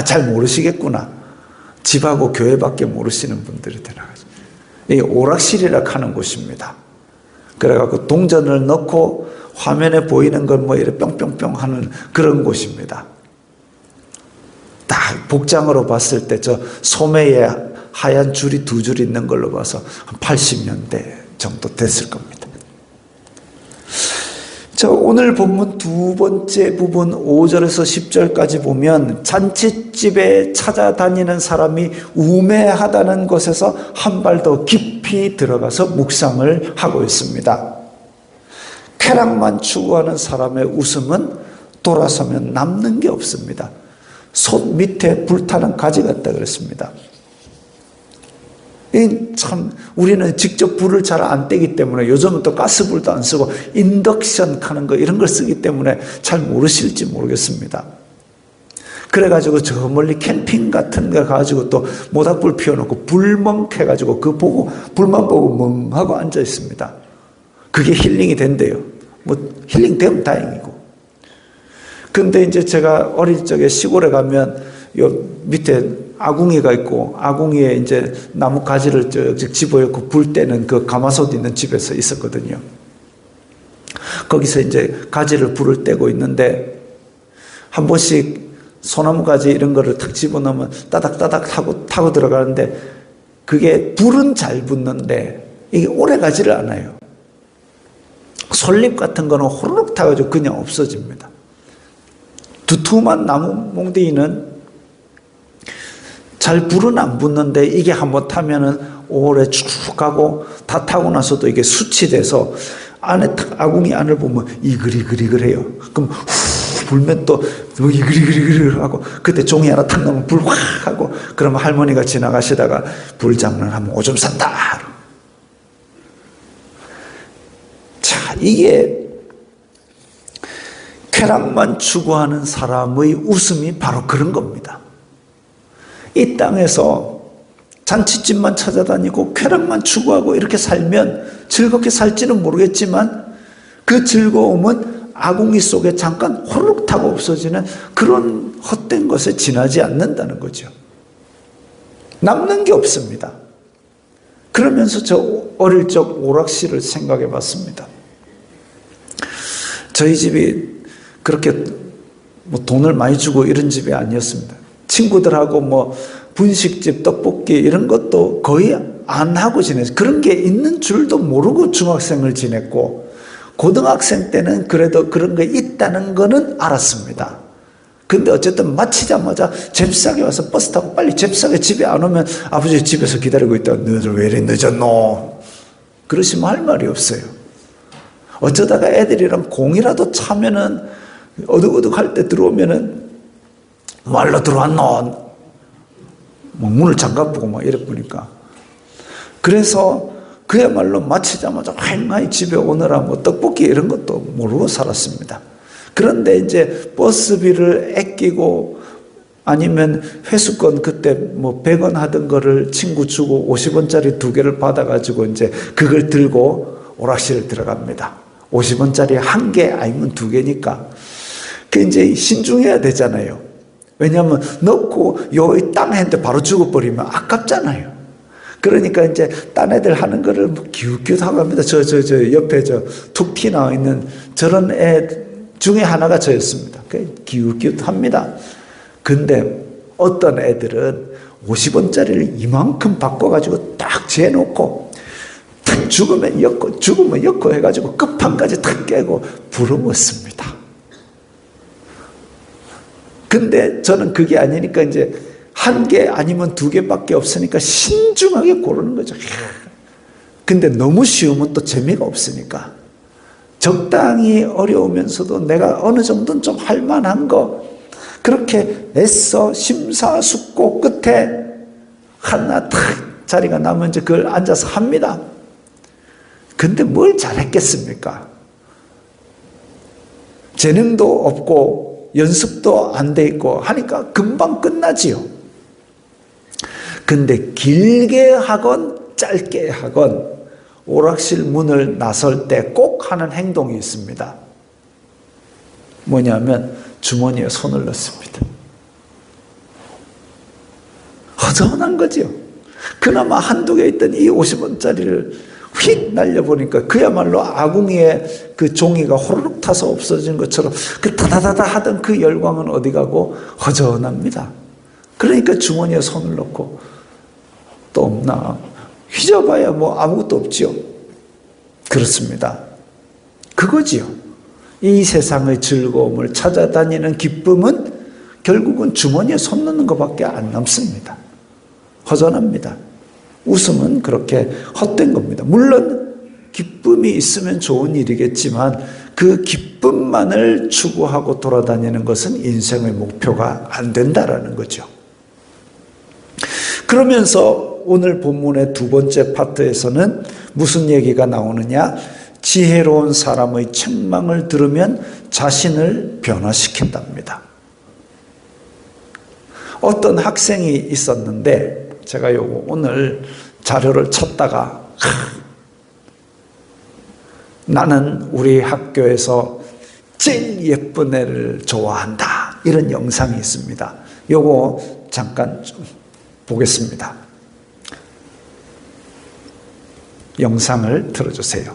잘 모르시겠구나. 집하고 교회밖에 모르시는 분들이 되나가죠. 이 오락실이라 하는 곳입니다. 그래갖고 동전을 넣고 화면에 보이는 건 뭐 이렇게 뿅뿅뿅 하는 그런 곳입니다. 딱 복장으로 봤을 때 저 소매에 하얀 줄이 2줄 있는 걸로 봐서 한 80년대 정도 됐을 겁니다. 자, 오늘 본문 두 번째 부분 5절에서 10절까지 보면 잔칫집에 찾아다니는 사람이 우매하다는 것에서 한 발 더 깊이 들어가서 묵상을 하고 있습니다. 쾌락만 추구하는 사람의 웃음은 돌아서면 남는 게 없습니다. 손 밑에 불타는 가지 같다 그랬습니다. 참 우리는 직접 불을 잘 안 떼기 때문에 요즘은 또 가스불도 안 쓰고 인덕션 하는 거 이런 걸 쓰기 때문에 잘 모르실지 모르겠습니다. 그래가지고 저 멀리 캠핑 같은 거 가지고 또 모닥불 피워놓고 불멍 해가지고 그 보고 불만 보고 멍하고 앉아 있습니다. 그게 힐링이 된대요. 뭐 힐링 되면 다행이고. 근데 이제 제가 어릴 적에 시골에 가면 요 밑에 아궁이가 있고 아궁이에 이제 나무 가지를 쭉 집어넣고 불 때는 그 가마솥 있는 집에서 있었거든요. 거기서 이제 가지를 불을 떼고 있는데 한 번씩 소나무 가지 이런 거를 탁 집어넣으면 따닥따닥 타고 들어가는데 그게 불은 잘 붙는데 이게 오래 가지를 않아요. 솔잎 같은 거는 호로록 타가지고 그냥 없어집니다. 두툼한 나무 몽둥이는 잘 불은 안 붙는데 이게 한번 타면은 오래 쭉 가고 다 타고 나서도 이게 수치돼서 안에 아궁이 안을 보면 이글이글이글해요. 그럼 후 불면 또 이글이글이글 하고 그때 종이 하나 탁 넣으면 불 확 하고 그러면 할머니가 지나가시다가 불 장난하면 오줌 싼다. 자, 이게 쾌락만 추구하는 사람의 웃음이 바로 그런 겁니다. 이 땅에서 잔치집만 찾아다니고 쾌락만 추구하고 이렇게 살면 즐겁게 살지는 모르겠지만 그 즐거움은 아궁이 속에 잠깐 호로록 타고 없어지는 그런 헛된 것에 지나지 않는다는 거죠. 남는 게 없습니다. 그러면서 저 어릴 적 오락실을 생각해 봤습니다. 저희 집이 그렇게 뭐 돈을 많이 주고 이런 집이 아니었습니다. 친구들하고 뭐 분식집, 떡볶이 이런 것도 거의 안 하고 지냈어요. 그런 게 있는 줄도 모르고 중학생을 지냈고 고등학생 때는 그래도 그런 게 있다는 거는 알았습니다. 근데 어쨌든 마치자마자 잽싸게 와서 버스 타고 빨리 잽싸게 집에 안 오면 아버지 집에서 기다리고 있다가 너희들 왜 이래 늦었노? 그러시면 할 말이 없어요. 어쩌다가 애들이랑 공이라도 차면은 어둑어둑할 때 들어오면은 말로 들어왔노? 뭐 문을 잠가보고 막 이래 보니까. 그래서 그야말로 마치자마자 휑하이 집에 오느라 뭐 떡볶이 이런 것도 모르고 살았습니다. 그런데 이제 버스비를 아끼고 아니면 회수권 그때 뭐 100원 하던 거를 친구 주고 50원짜리 2개를 받아가지고 이제 그걸 들고 오락실에 들어갑니다. 50원짜리 1개 아니면 2개니까. 그 이제 신중해야 되잖아요. 왜냐하면 넣고 여기 땅 했는데 바로 죽어버리면 아깝잖아요. 그러니까 이제 딴 애들 하는 거를 뭐 기웃기웃 하고 합니다. 저 옆에 툭 튀 나와 있는 저런 애 중에 하나가 저였습니다. 기웃기웃 합니다. 근데 어떤 애들은 50원짜리를 이만큼 바꿔가지고 딱 재놓고 탁 죽으면 엮고 해가지고 끝판까지 탁 깨고 부러웠습니다. 근데 저는 그게 아니니까 이제 1개 아니면 2개밖에 없으니까 신중하게 고르는 거죠. 근데 너무 쉬우면 또 재미가 없으니까 적당히 어려우면서도 내가 어느 정도는 좀 할만한 거 그렇게 애써 심사숙고 끝에 하나 탁 자리가 나면 이제 그걸 앉아서 합니다. 근데 뭘 잘했겠습니까? 재능도 없고 연습도 안 돼 있고 하니까 금방 끝나지요. 근데 길게 하건 짧게 하건 오락실 문을 나설 때 꼭 하는 행동이 있습니다. 뭐냐면 주머니에 손을 넣습니다. 허전한 거죠. 그나마 한두 개 있던 이 50원짜리를 휙 날려보니까 그야말로 아궁이에 그 종이가 호로록 타서 없어진 것처럼 그 다다다다 하던 그 열광은 어디 가고 허전합니다. 그러니까 주머니에 손을 넣고 또 없나 휘저어봐야 뭐 아무것도 없지요. 그렇습니다. 그거지요. 이 세상의 즐거움을 찾아다니는 기쁨은 결국은 주머니에 손 넣는 것밖에 안 남습니다. 허전합니다. 웃음은 그렇게 헛된 겁니다. 물론 기쁨이 있으면 좋은 일이겠지만 그 기쁨만을 추구하고 돌아다니는 것은 인생의 목표가 안 된다라는 거죠. 그러면서 오늘 본문의 두 번째 파트에서는 무슨 얘기가 나오느냐? 지혜로운 사람의 책망을 들으면 자신을 변화시킨답니다. 어떤 학생이 있었는데 제가 요거 오늘 자료를 찾다가 나는 우리 학교에서 제일 예쁜 애를 좋아한다 이런 영상이 있습니다. 요거 잠깐 좀 보겠습니다. 영상을 틀어주세요.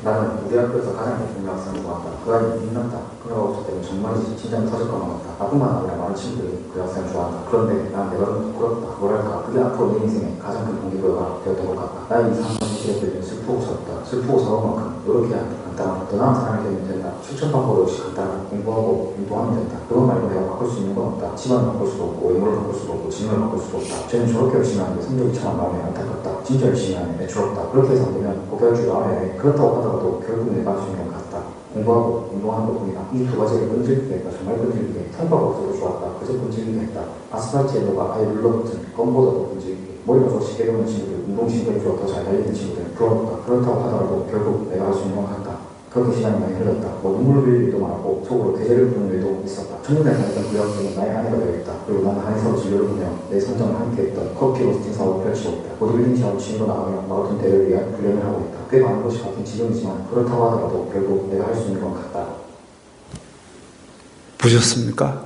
나는 우리 학교에서 가장 예쁜 여학생을 좋아한다. 그 아이는 빛난다. 그녀가 없을 때는 정말이지 심장이 터질 것만 같다. 나뿐만 아니라 많은 친구들이 그 여학생을 좋아한다. 그런데 난 내가 좀 부끄럽다. 뭐랄까 그게 앞으로 내 인생의 가장 큰 동기부여가 되었던 것 같다. 나의 이상한 시기에 슬프고 서럽다. 슬프고 서러운 만큼 노력해야 한다. 간단하고 떠나는 사람이 되면 된다. 추천 방법 없이 간단하고 공부하고 공부하면 된다. 그것 말고 내가 바꿀 수 있는 건 없다. 집안을 바꿀 수도 없고 외모를 바꿀 수도 없고 진로를 바꿀 수도 없다. 쟤는 저렇게 열심히 하는데 성적이 참 마음에 안타깝다. 진짜 열심히 하네. 애처롭다. 그렇게 해서 안 되면 포기할 줄 알아야 해. 그렇다고 하더라도 결국 내가 할 수 있는 건 같다. 공부하고 운동하는 것뿐이다. 이 두 가지를 끈질기게 했다. 정말 끈질기게. 성과가 없어도 좋았다. 그저 끈질기게 했다. 아스팔트에 너가 아예 눌러붙은 껌보다도 끈질기게. 머리가 더 쉽게 배우는 친구들, 운동신경이 더 잘 달리는 친구들 부럽다. 그렇다고 하더라도 결국 내가 할 수 있는 건 같다. 그렇게 시간이 많이 흘렀다. 뭐 눈물을 흘릴 일도 많았고 속으로 계절을 부는 일도 있었다. 첫눈에 반했던 그 여학생은 나의 아내가 되어있다. 그리고 나는 한의사로 진료를 보며 내 성장을 함께했던 커피 로스팅 사업을 펼치고 있다. 보디빌딩 시합을 치러 나가며 마라톤 대회를 위한 훈련을 하고 있다. 꽤 많은 것이 바뀐 지금이지만 그렇다고 하더라도 결국 내가 할 수 있는 건 같다. 보셨습니까?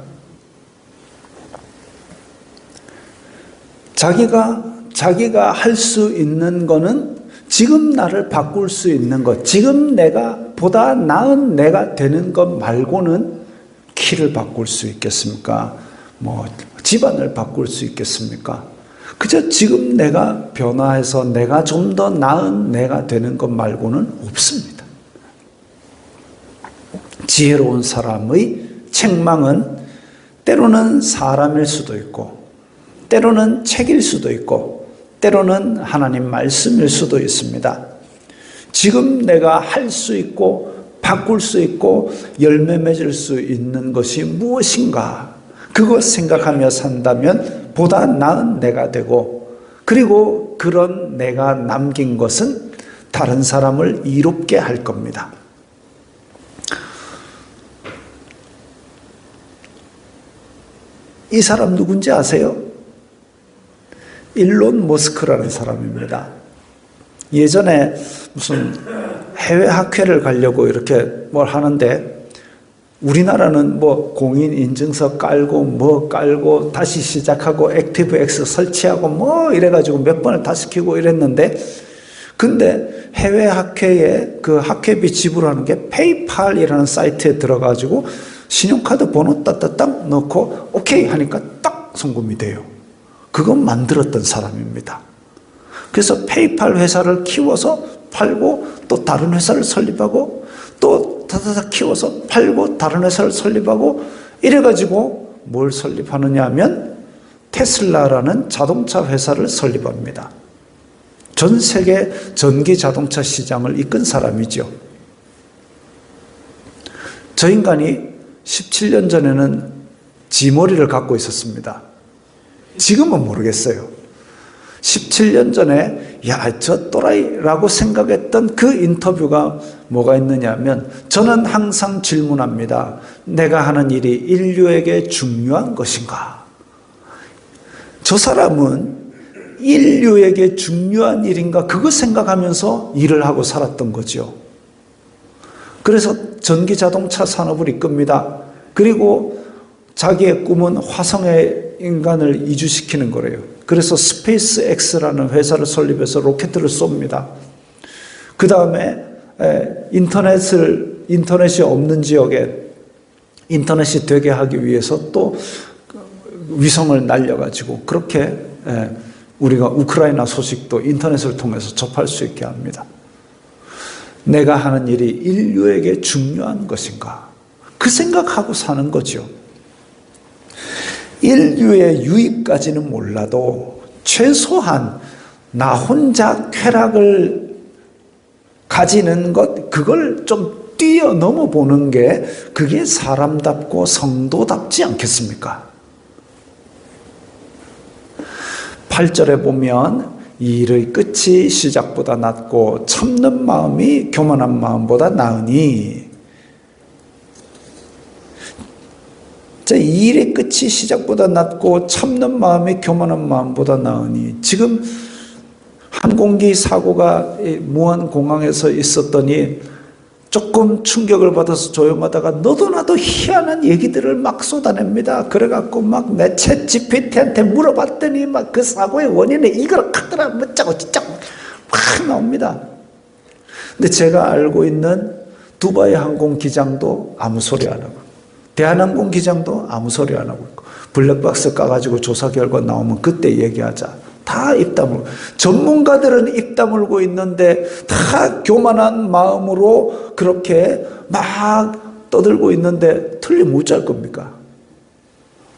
자기가 할 수 있는 거는 지금 나를 바꿀 수 있는 것, 지금 내가 보다 나은 내가 되는 것 말고는 키를 바꿀 수 있겠습니까? 뭐 집안을 바꿀 수 있겠습니까? 그저 지금 내가 변화해서 내가 좀 더 나은 내가 되는 것 말고는 없습니다. 지혜로운 사람의 책망은 때로는 사람일 수도 있고 때로는 책일 수도 있고 때로는 하나님 말씀일 수도 있습니다. 지금 내가 할 수 있고 바꿀 수 있고 열매 맺을 수 있는 것이 무엇인가 그것 생각하며 산다면 보다 나은 내가 되고 그리고 그런 내가 남긴 것은 다른 사람을 이롭게 할 겁니다. 이 사람 누군지 아세요? 일론 머스크라는 사람입니다. 예전에 무슨 해외 학회를 가려고 이렇게 뭘 하는데 우리나라는 뭐 공인 인증서 깔고 뭐 깔고 다시 시작하고 액티브 X 설치하고 뭐 이래가지고 몇 번을 다 시키고 이랬는데 근데 해외 학회에 그 학회비 지불하는 게 페이팔이라는 사이트에 들어가지고 신용카드 번호 따따딱 넣고 오케이 하니까 딱 송금이 돼요. 그건 만들었던 사람입니다. 그래서 페이팔 회사를 키워서 팔고 또 다른 회사를 설립하고 또 다다다 키워서 팔고 다른 회사를 설립하고 이래가지고 뭘 설립하느냐 하면 테슬라라는 자동차 회사를 설립합니다. 전 세계 전기 자동차 시장을 이끈 사람이죠. 저 인간이 17년 전에는 지머리를 갖고 있었습니다. 지금은 모르겠어요. 17년 전에 야, 저 또라이라고 생각했던 그 인터뷰가 뭐가 있느냐면 저는 항상 질문합니다. 내가 하는 일이 인류에게 중요한 것인가? 저 사람은 인류에게 중요한 일인가? 그거 생각하면서 일을 하고 살았던 거죠. 그래서 전기 자동차 산업을 이끕니다. 그리고 자기의 꿈은 화성에 인간을 이주시키는 거래요. 그래서 스페이스X라는 회사를 설립해서 로켓을 쏩니다. 그 다음에 인터넷이 없는 지역에 인터넷이 되게 하기 위해서 또 위성을 날려가지고 그렇게 우리가 우크라이나 소식도 인터넷을 통해서 접할 수 있게 합니다. 내가 하는 일이 인류에게 중요한 것인가? 그 생각하고 사는 거죠. 인류의 유익까지는 몰라도 최소한 나 혼자 쾌락을 가지는 것, 그걸 좀 뛰어넘어 보는 게 그게 사람답고 성도답지 않겠습니까? 8절에 보면 이 일의 끝이 시작보다 낫고 참는 마음이 교만한 마음보다 나으니, 이 일의 끝이 시작보다 낫고 참는 마음이 교만한 마음보다 나으니, 지금 항공기 사고가 무안공항에서 있었더니 조금 충격을 받아서 조용하다가 너도 나도 희한한 얘기들을 막 쏟아냅니다. 그래갖고 막 내 챗 GPT한테 물어봤더니 막 그 사고의 원인은 이거라 카더라 뭐짜고 진짜고 막 나옵니다. 근데 제가 알고 있는 두바이 항공기장도 아무 소리 안 하고, 대한항공 기장도 아무 소리 안 하고 있고, 블랙박스 까가지고 조사 결과 나오면 그때 얘기하자. 다 입 다물고, 전문가들은 입 다물고 있는데 다 교만한 마음으로 그렇게 막 떠들고 있는데 틀리면 어쩔 겁니까?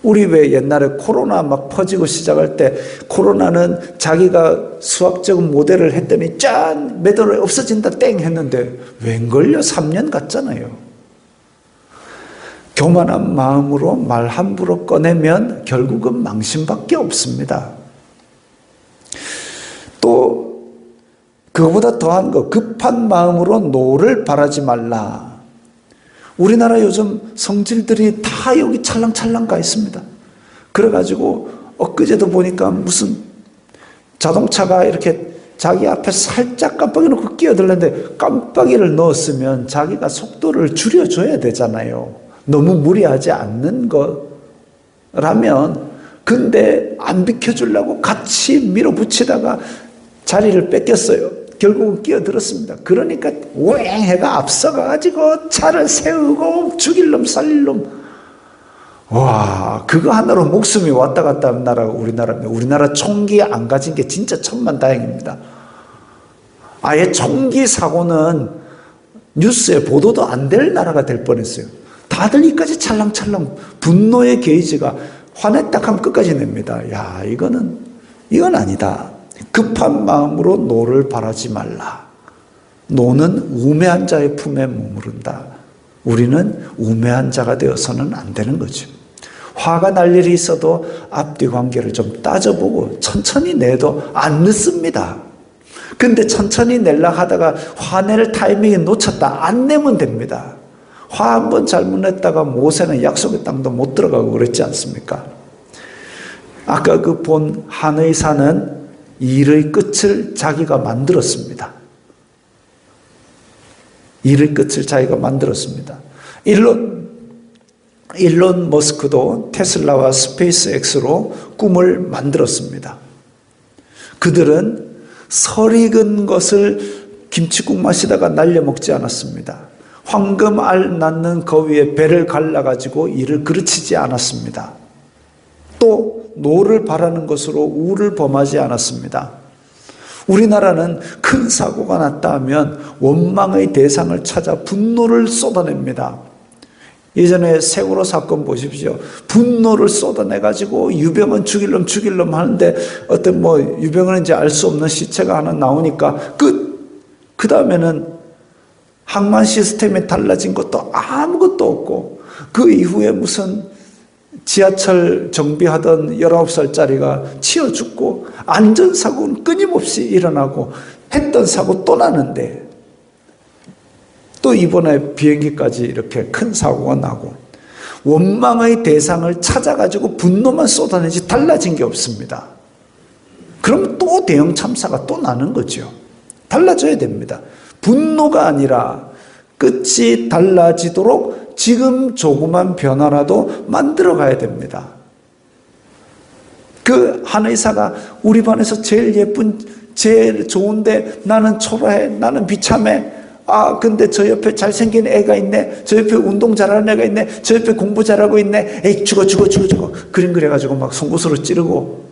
우리 왜 옛날에 코로나 막 퍼지고 시작할 때 코로나는 자기가 수학적인 모델을 했더니 짠! 몇 월에 없어진다 땡 했는데 웬걸요? 3년 갔잖아요. 교만한 마음으로 말 함부로 꺼내면 결국은 망신밖에 없습니다. 또 그거보다 더한 거, 급한 마음으로 노를 바라지 말라. 우리나라 요즘 성질들이 다 여기 찰랑찰랑 가 있습니다. 그래가지고 엊그제도 보니까 무슨 자동차가 이렇게 자기 앞에 살짝 깜빡이 놓고 끼어들는데 깜빡이를 넣었으면 자기가 속도를 줄여줘야 되잖아요. 너무 무리하지 않는 거라면. 근데 안 비켜주려고 같이 밀어붙이다가 자리를 뺏겼어요. 결국은 끼어들었습니다. 그러니까 우행해가 앞서가지고 차를 세우고 죽일 놈 살릴 놈. 와, 그거 하나로 목숨이 왔다 갔다 하는 나라가 우리나라입니다. 우리나라 총기 안 가진 게 진짜 천만다행입니다. 아예 총기 사고는 뉴스에 보도도 안 될 나라가 될 뻔했어요. 다들 이까지 찰랑찰랑 분노의 게이지가 화냈다 하면 끝까지 냅니다. 야, 이건 아니다. 급한 마음으로 노를 바라지 말라. 노는 우매한 자의 품에 머무른다. 우리는 우매한 자가 되어서는 안 되는 거죠. 화가 날 일이 있어도 앞뒤 관계를 좀 따져보고 천천히 내도 안 늦습니다. 근데 천천히 내려 하다가 화낼 타이밍에 놓쳤다 안 내면 됩니다. 화 한 번 잘못 냈다가 모세는 약속의 땅도 못 들어가고 그랬지 않습니까? 아까 그 본 한의사는 일의 끝을 자기가 만들었습니다. 일의 끝을 자기가 만들었습니다. 일론 머스크도 테슬라와 스페이스X로 꿈을 만들었습니다. 그들은 설익은 것을 김치국 마시다가 날려 먹지 않았습니다. 황금알 낳는 거위에 배를 갈라가지고 이를 그르치지 않았습니다. 또 노를 바라는 것으로 우를 범하지 않았습니다. 우리나라는 큰 사고가 났다 하면 원망의 대상을 찾아 분노를 쏟아냅니다. 예전에 세월호 사건 보십시오. 분노를 쏟아내가지고 유병은 죽일 놈 하는데 어떤 유병은인지 알 수 없는 시체가 하나 나오니까 그 다음에는 항만 시스템이 달라진 것도 아무것도 없고 그 이후에 무슨 지하철 정비하던 19살짜리가 치여 죽고 안전사고는 끊임없이 일어나고 했던 사고 또 나는데 또 이번에 비행기까지 이렇게 큰 사고가 나고 원망의 대상을 찾아가지고 분노만 쏟아내지 달라진 게 없습니다. 그럼 또 대형 참사가 또 나는 거죠. 달라져야 됩니다. 분노가 아니라 끝이 달라지도록 지금 조그만 변화라도 만들어 가야 됩니다. 그 한 의사가 우리 반에서 제일 예쁜, 제일 좋은데 나는 초라해, 나는 비참해. 아, 근데 저 옆에 잘생긴 애가 있네. 저 옆에 운동 잘하는 애가 있네. 저 옆에 공부 잘하고 있네. 에이, 죽어. 그림 그려가지고 막 송곳으로 찌르고.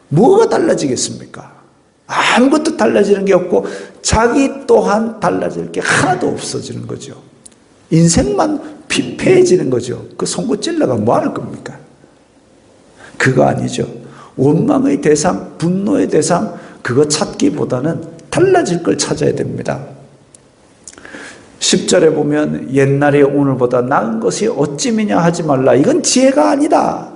뭐가 달라지겠습니까? 아무것도 달라지는 게 없고 자기 또한 달라질 게 하나도 없어지는 거죠. 인생만 피폐해지는 거죠. 그 송곳 찔러가 뭐 하는 겁니까? 그거 아니죠. 원망의 대상, 분노의 대상, 그거 찾기보다는 달라질 걸 찾아야 됩니다. 10절에 보면 옛날에 오늘보다 나은 것이 어찌미냐 하지 말라. 이건 지혜가 아니다.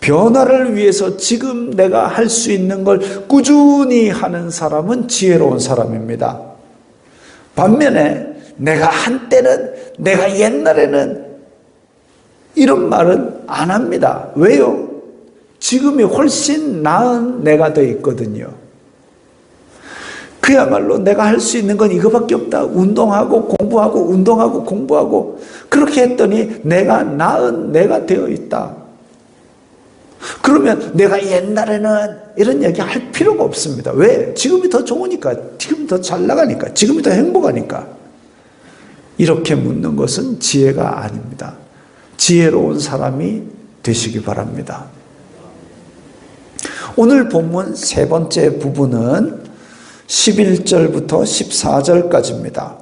변화를 위해서 지금 내가 할 수 있는 걸 꾸준히 하는 사람은 지혜로운 사람입니다. 반면에 내가 한때는, 내가 옛날에는 이런 말은 안 합니다. 왜요? 지금이 훨씬 나은 내가 돼 있거든요. 그야말로 내가 할 수 있는 건 이거밖에 없다. 운동하고 공부하고 운동하고 공부하고 그렇게 했더니 내가 나은 내가 되어 있다. 그러면 내가 옛날에는 이런 얘기 할 필요가 없습니다. 왜? 지금이 더 좋으니까, 지금이 더 잘 나가니까, 지금이 더 행복하니까. 이렇게 묻는 것은 지혜가 아닙니다. 지혜로운 사람이 되시기 바랍니다. 오늘 본문 세 번째 부분은 11절부터 14절까지입니다.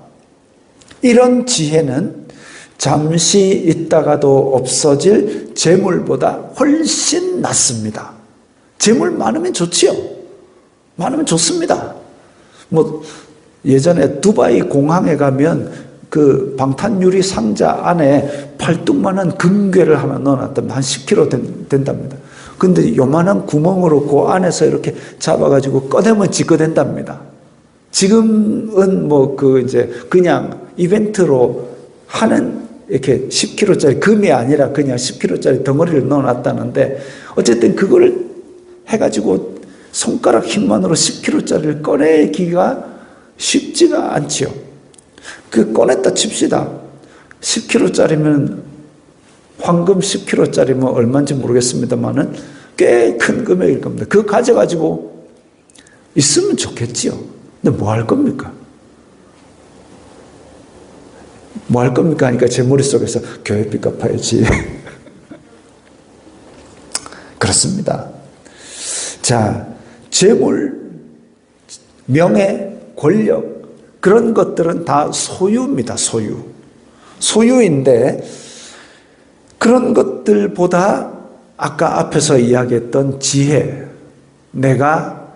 이런 지혜는 잠시 있다가도 없어질 재물보다 훨씬 낫습니다. 재물 많으면 좋지요. 많으면 좋습니다. 뭐 예전에 두바이 공항에 가면 그 방탄유리 상자 안에 팔뚝만한 금괴를 하나 넣어놨다면 한 10kg 된답니다. 근데 요만한 구멍으로 그 안에서 이렇게 잡아가지고 꺼내면 지꺼댄답니다. 지금은 뭐 그 이제 그냥 이벤트로 하는 이렇게 10kg짜리 금이 아니라 그냥 10kg짜리 덩어리를 넣어놨다는데 어쨌든 그거를 해가지고 손가락 힘만으로 10kg짜리를 꺼내기가 쉽지가 않지요. 그 꺼냈다 칩시다. 10kg짜리면 황금 10kg짜리면 얼마인지 모르겠습니다만은 꽤 큰 금액일 겁니다. 그거 가져가지고 있으면 좋겠지요. 근데 뭐 할 겁니까? 뭐 할 겁니까? 하니까 제 머릿속에서 교회비 갚아야지. 그렇습니다. 자, 재물, 명예, 권력, 그런 것들은 다 소유입니다. 소유인데 그런 것들보다 아까 앞에서 이야기했던 지혜, 내가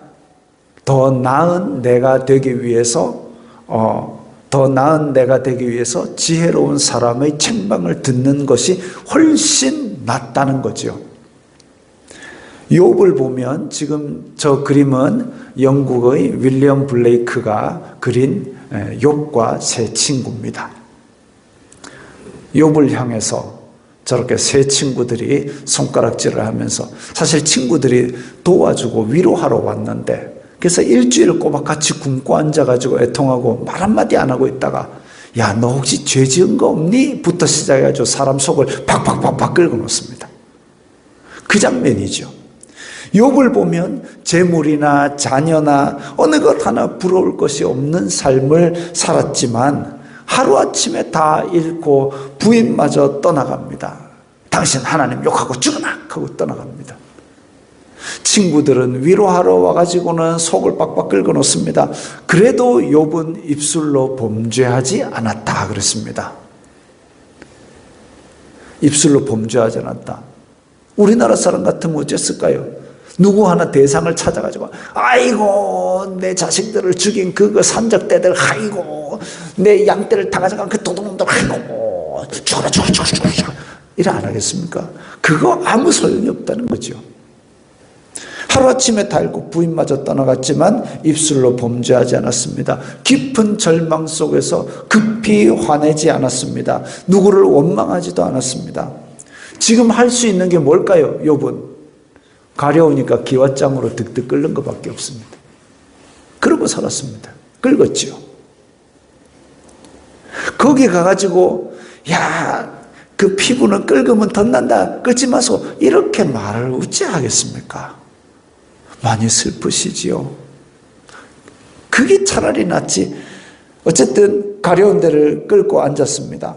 더 나은 내가 되기 위해서 지혜로운 사람의 책망을 듣는 것이 훨씬 낫다는 거죠. 욥을 보면 지금 저 그림은 영국의 윌리엄 블레이크가 그린 욥과 세 친구입니다. 욥을 향해서 저렇게 세 친구들이 손가락질을 하면서 사실 친구들이 도와주고 위로하러 왔는데 그래서 일주일을 꼬박 같이 굶고 앉아가지고 애통하고 말 한마디 안 하고 있다가 야, 너 혹시 죄 지은 거 없니? 부터 시작해가지고 사람 속을 팍팍팍팍 긁어 놓습니다. 그 장면이죠. 욥을 보면 재물이나 자녀나 어느 것 하나 부러울 것이 없는 삶을 살았지만 하루아침에 다 잃고 부인마저 떠나갑니다. 당신 하나님 욕하고 죽으나 하고 떠나갑니다. 친구들은 위로하러 와가지고는 속을 빡빡 긁어 놓습니다. 그래도 욥은 입술로 범죄하지 않았다 그랬습니다. 입술로 범죄하지 않았다. 우리나라 사람 같으면 어쨌을까요? 누구 하나 대상을 찾아가지고 아이고 내 자식들을 죽인 그 산적대들 아이고 내 양떼를 다 가져간 그 도둑놈들 아이고 죽어라 이래 안 하겠습니까? 그거 아무 소용이 없다는 거죠. 하루아침에 달고 부인마저 떠나갔지만 입술로 범죄하지 않았습니다. 깊은 절망 속에서 급히 화내지 않았습니다. 누구를 원망하지도 않았습니다. 지금 할 수 있는 게 뭘까요? 욥은 가려우니까 기왓장으로 득득 끓는 것밖에 없습니다. 그러고 살았습니다. 긁었죠. 거기 가가지고 그 피부는 긁으면 덧난다, 긁지 마소, 이렇게 말을 어찌 하겠습니까? 많이 슬프시지요. 그게 차라리 낫지. 어쨌든 가려운 데를 끌고 앉았습니다.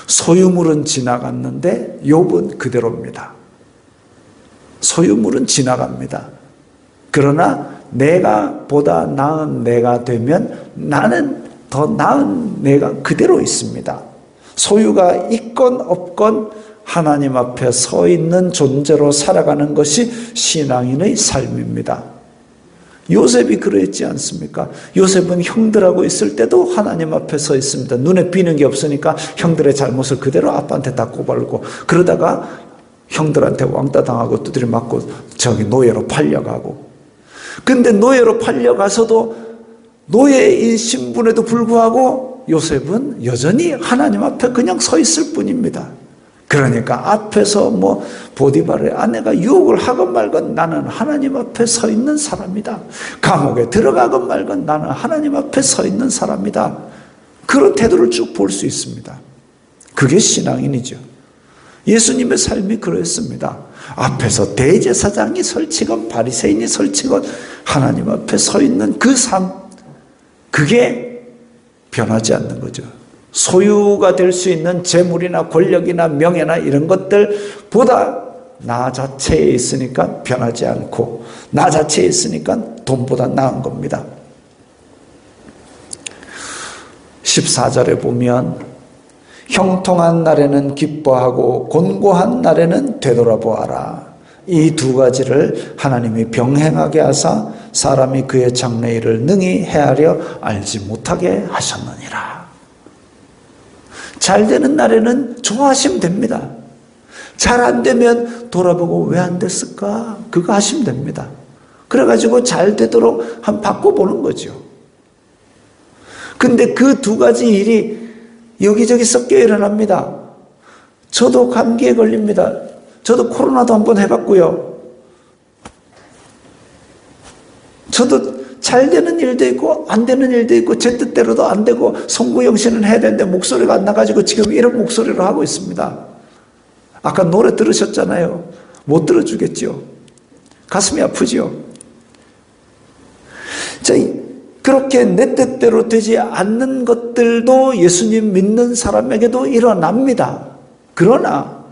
소유물은 지나갔는데 욥은 그대로입니다. 소유물은 지나갑니다. 그러나 내가 보다 나은 내가 되면 나는 더 나은 내가 그대로 있습니다. 소유가 있건 없건 하나님 앞에 서 있는 존재로 살아가는 것이 신앙인의 삶입니다. 요셉이 그랬지 않습니까? 요셉은 형들하고 있을 때도 하나님 앞에 서 있습니다. 눈에 띄는 게 없으니까 형들의 잘못을 그대로 아빠한테 다 꼬발고, 그러다가 형들한테 왕따 당하고 두드려 맞고 노예로 팔려가고. 근데 노예로 팔려가서도 노예인 신분에도 불구하고 요셉은 여전히 하나님 앞에 그냥 서 있을 뿐입니다. 그러니까 앞에서 보디발의 아내가 유혹을 하건 말건 나는 하나님 앞에 서 있는 사람이다. 감옥에 들어가건 말건 나는 하나님 앞에 서 있는 사람이다. 그런 태도를 쭉 볼 수 있습니다. 그게 신앙인이죠. 예수님의 삶이 그랬습니다. 앞에서 대제사장이 설치건 바리새인이 설치건 하나님 앞에 서 있는 그 삶, 그게 변하지 않는 거죠. 소유가 될 수 있는 재물이나 권력이나 명예나 이런 것들보다 나 자체에 있으니까 변하지 않고, 나 자체에 있으니까 돈보다 나은 겁니다. 14절에 보면 형통한 날에는 기뻐하고 곤고한 날에는 되돌아보아라. 이 두 가지를 하나님이 병행하게 하사 사람이 그의 장래일을 능히 헤아려 알지 못하게 하셨느니라. 잘 되는 날에는 좋아하시면 됩니다. 잘 안 되면 돌아보고 왜 안 됐을까? 그거 하시면 됩니다. 그래가지고 잘 되도록 한번 바꿔보는 거죠. 근데 그 두 가지 일이 여기저기 섞여 일어납니다. 저도 감기에 걸립니다. 저도 코로나도 한번 해봤고요. 저도 잘 되는 일도 있고 안 되는 일도 있고 제 뜻대로도 안 되고 송구영신은 해야 되는데 목소리가 안 나가지고 지금 이런 목소리로 하고 있습니다. 아까 노래 들으셨잖아요. 못 들어주겠죠. 가슴이 아프죠. 자, 그렇게 내 뜻대로 되지 않는 것들도 예수님 믿는 사람에게도 일어납니다. 그러나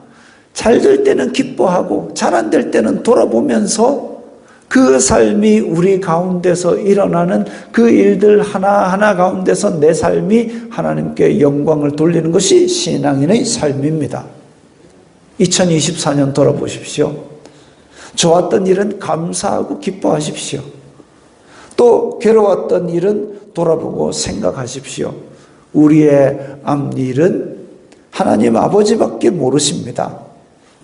잘 될 때는 기뻐하고 잘 안 될 때는 돌아보면서 그 삶이 우리 가운데서 일어나는 그 일들 하나하나 가운데서 내 삶이 하나님께 영광을 돌리는 것이 신앙인의 삶입니다. 2024년 돌아보십시오. 좋았던 일은 감사하고 기뻐하십시오. 또 괴로웠던 일은 돌아보고 생각하십시오. 우리의 앞일은 하나님 아버지밖에 모르십니다.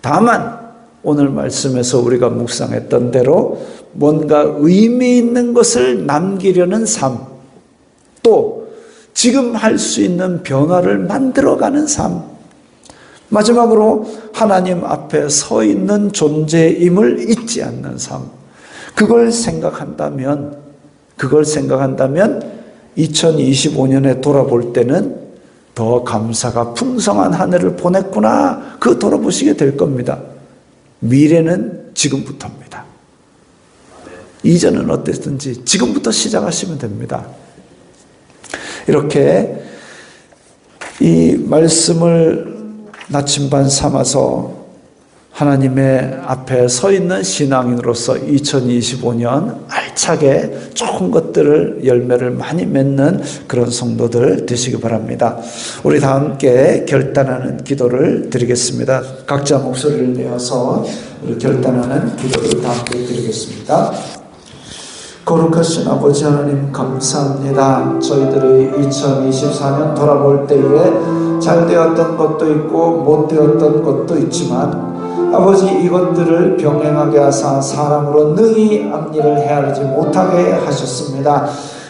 다만 오늘 말씀에서 우리가 묵상했던 대로 뭔가 의미 있는 것을 남기려는 삶, 또 지금 할 수 있는 변화를 만들어가는 삶, 마지막으로 하나님 앞에 서 있는 존재임을 잊지 않는 삶, 그걸 생각한다면 2025년에 돌아볼 때는 더 감사가 풍성한 한 해를 보냈구나, 그거 돌아보시게 될 겁니다. 미래는 지금부터입니다. 이전은 어땠든지 지금부터 시작하시면 됩니다. 이렇게 이 말씀을 나침반 삼아서 하나님의 앞에 서 있는 신앙인으로서 2025년 알차게 좋은 것들을 열매를 많이 맺는 그런 성도들 되시기 바랍니다. 우리 다 함께 결단하는 기도를 드리겠습니다. 각자 목소리를 내어서 우리 결단하는 기도를 다 함께 드리겠습니다. 거룩하신 아버지 하나님 감사합니다. 저희들이 2024년 돌아볼 때에 잘 되었던 것도 있고 못 되었던 것도 있지만 아버지 이것들을 병행하게 하사 사람으로 능히 앞일을 헤아리지 못하게 하셨습니다.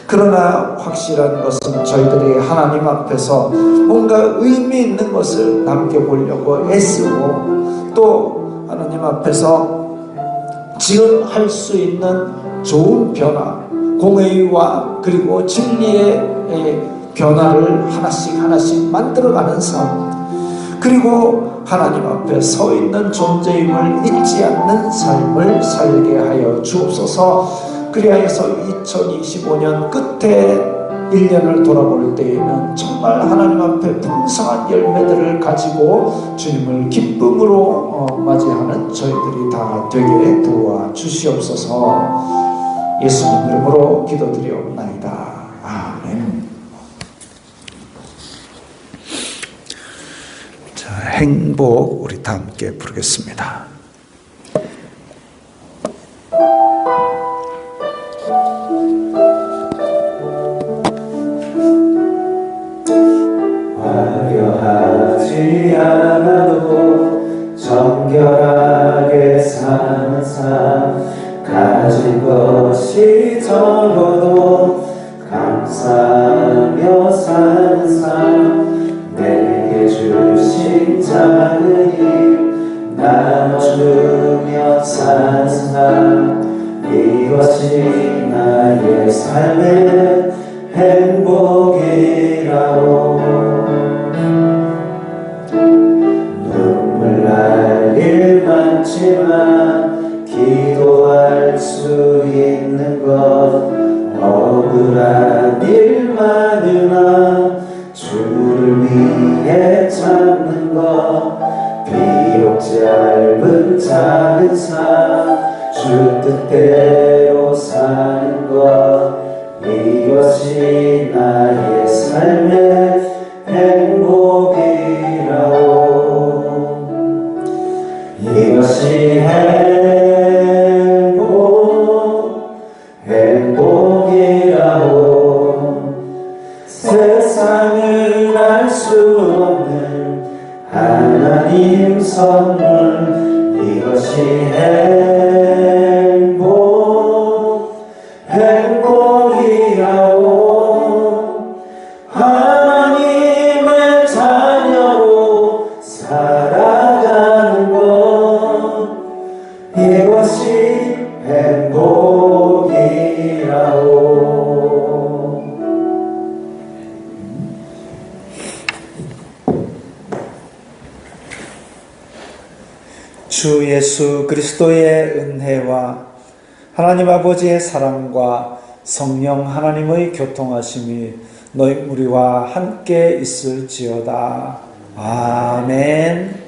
그러나 확실한 것은 저희들이 하나님 앞에서 뭔가 의미 있는 것을 남겨보려고 애쓰고 또 하나님 앞에서 지금 할 수 있는 좋은 변화, 공의와 그리고 진리의 변화를 하나씩 만들어가는 삶, 그리고 하나님 앞에 서 있는 존재임을 잊지 않는 삶을 살게 하여 주옵소서. 그리하여서 2025년 끝에 1년을 돌아볼 때에는 정말 하나님 앞에 풍성한 열매들을 가지고 주님을 기쁨으로 맞이하는 저희들이 다 되게 도와주시옵소서. 예수님 이름으로 기도드리옵나이다. 아멘. 자, 행복 우리 다 함께 부르겠습니다. 화려하지 않아도 정결하게 사는 삶, 가진 것이 적어도 감사하며 사는 삶, 내게 주신 작은 힘 나눠주며 사는 삶, 이것이 나의 삶의 행복이라고. 눈물 날 일 많지만 기도할 수 있는 것, 억울한 일 많으나 주를 위해 참는 것, 비록 짧은 작은 삶 주 뜻대로 사는 것, 이것이 나의 삶의 행복이라고. 이것이 행복이라고. 세상을 알 수 없는 하나님 선물, 이것이 행복이라고. 하나님의 자녀로 살아가는 것, 이것이 행복이라고. 주 예수 그리스도의 은혜와 하나님 아버지의 사랑과 성령 하나님의 교통하심이 너희 우리와 함께 있을지어다. 아멘.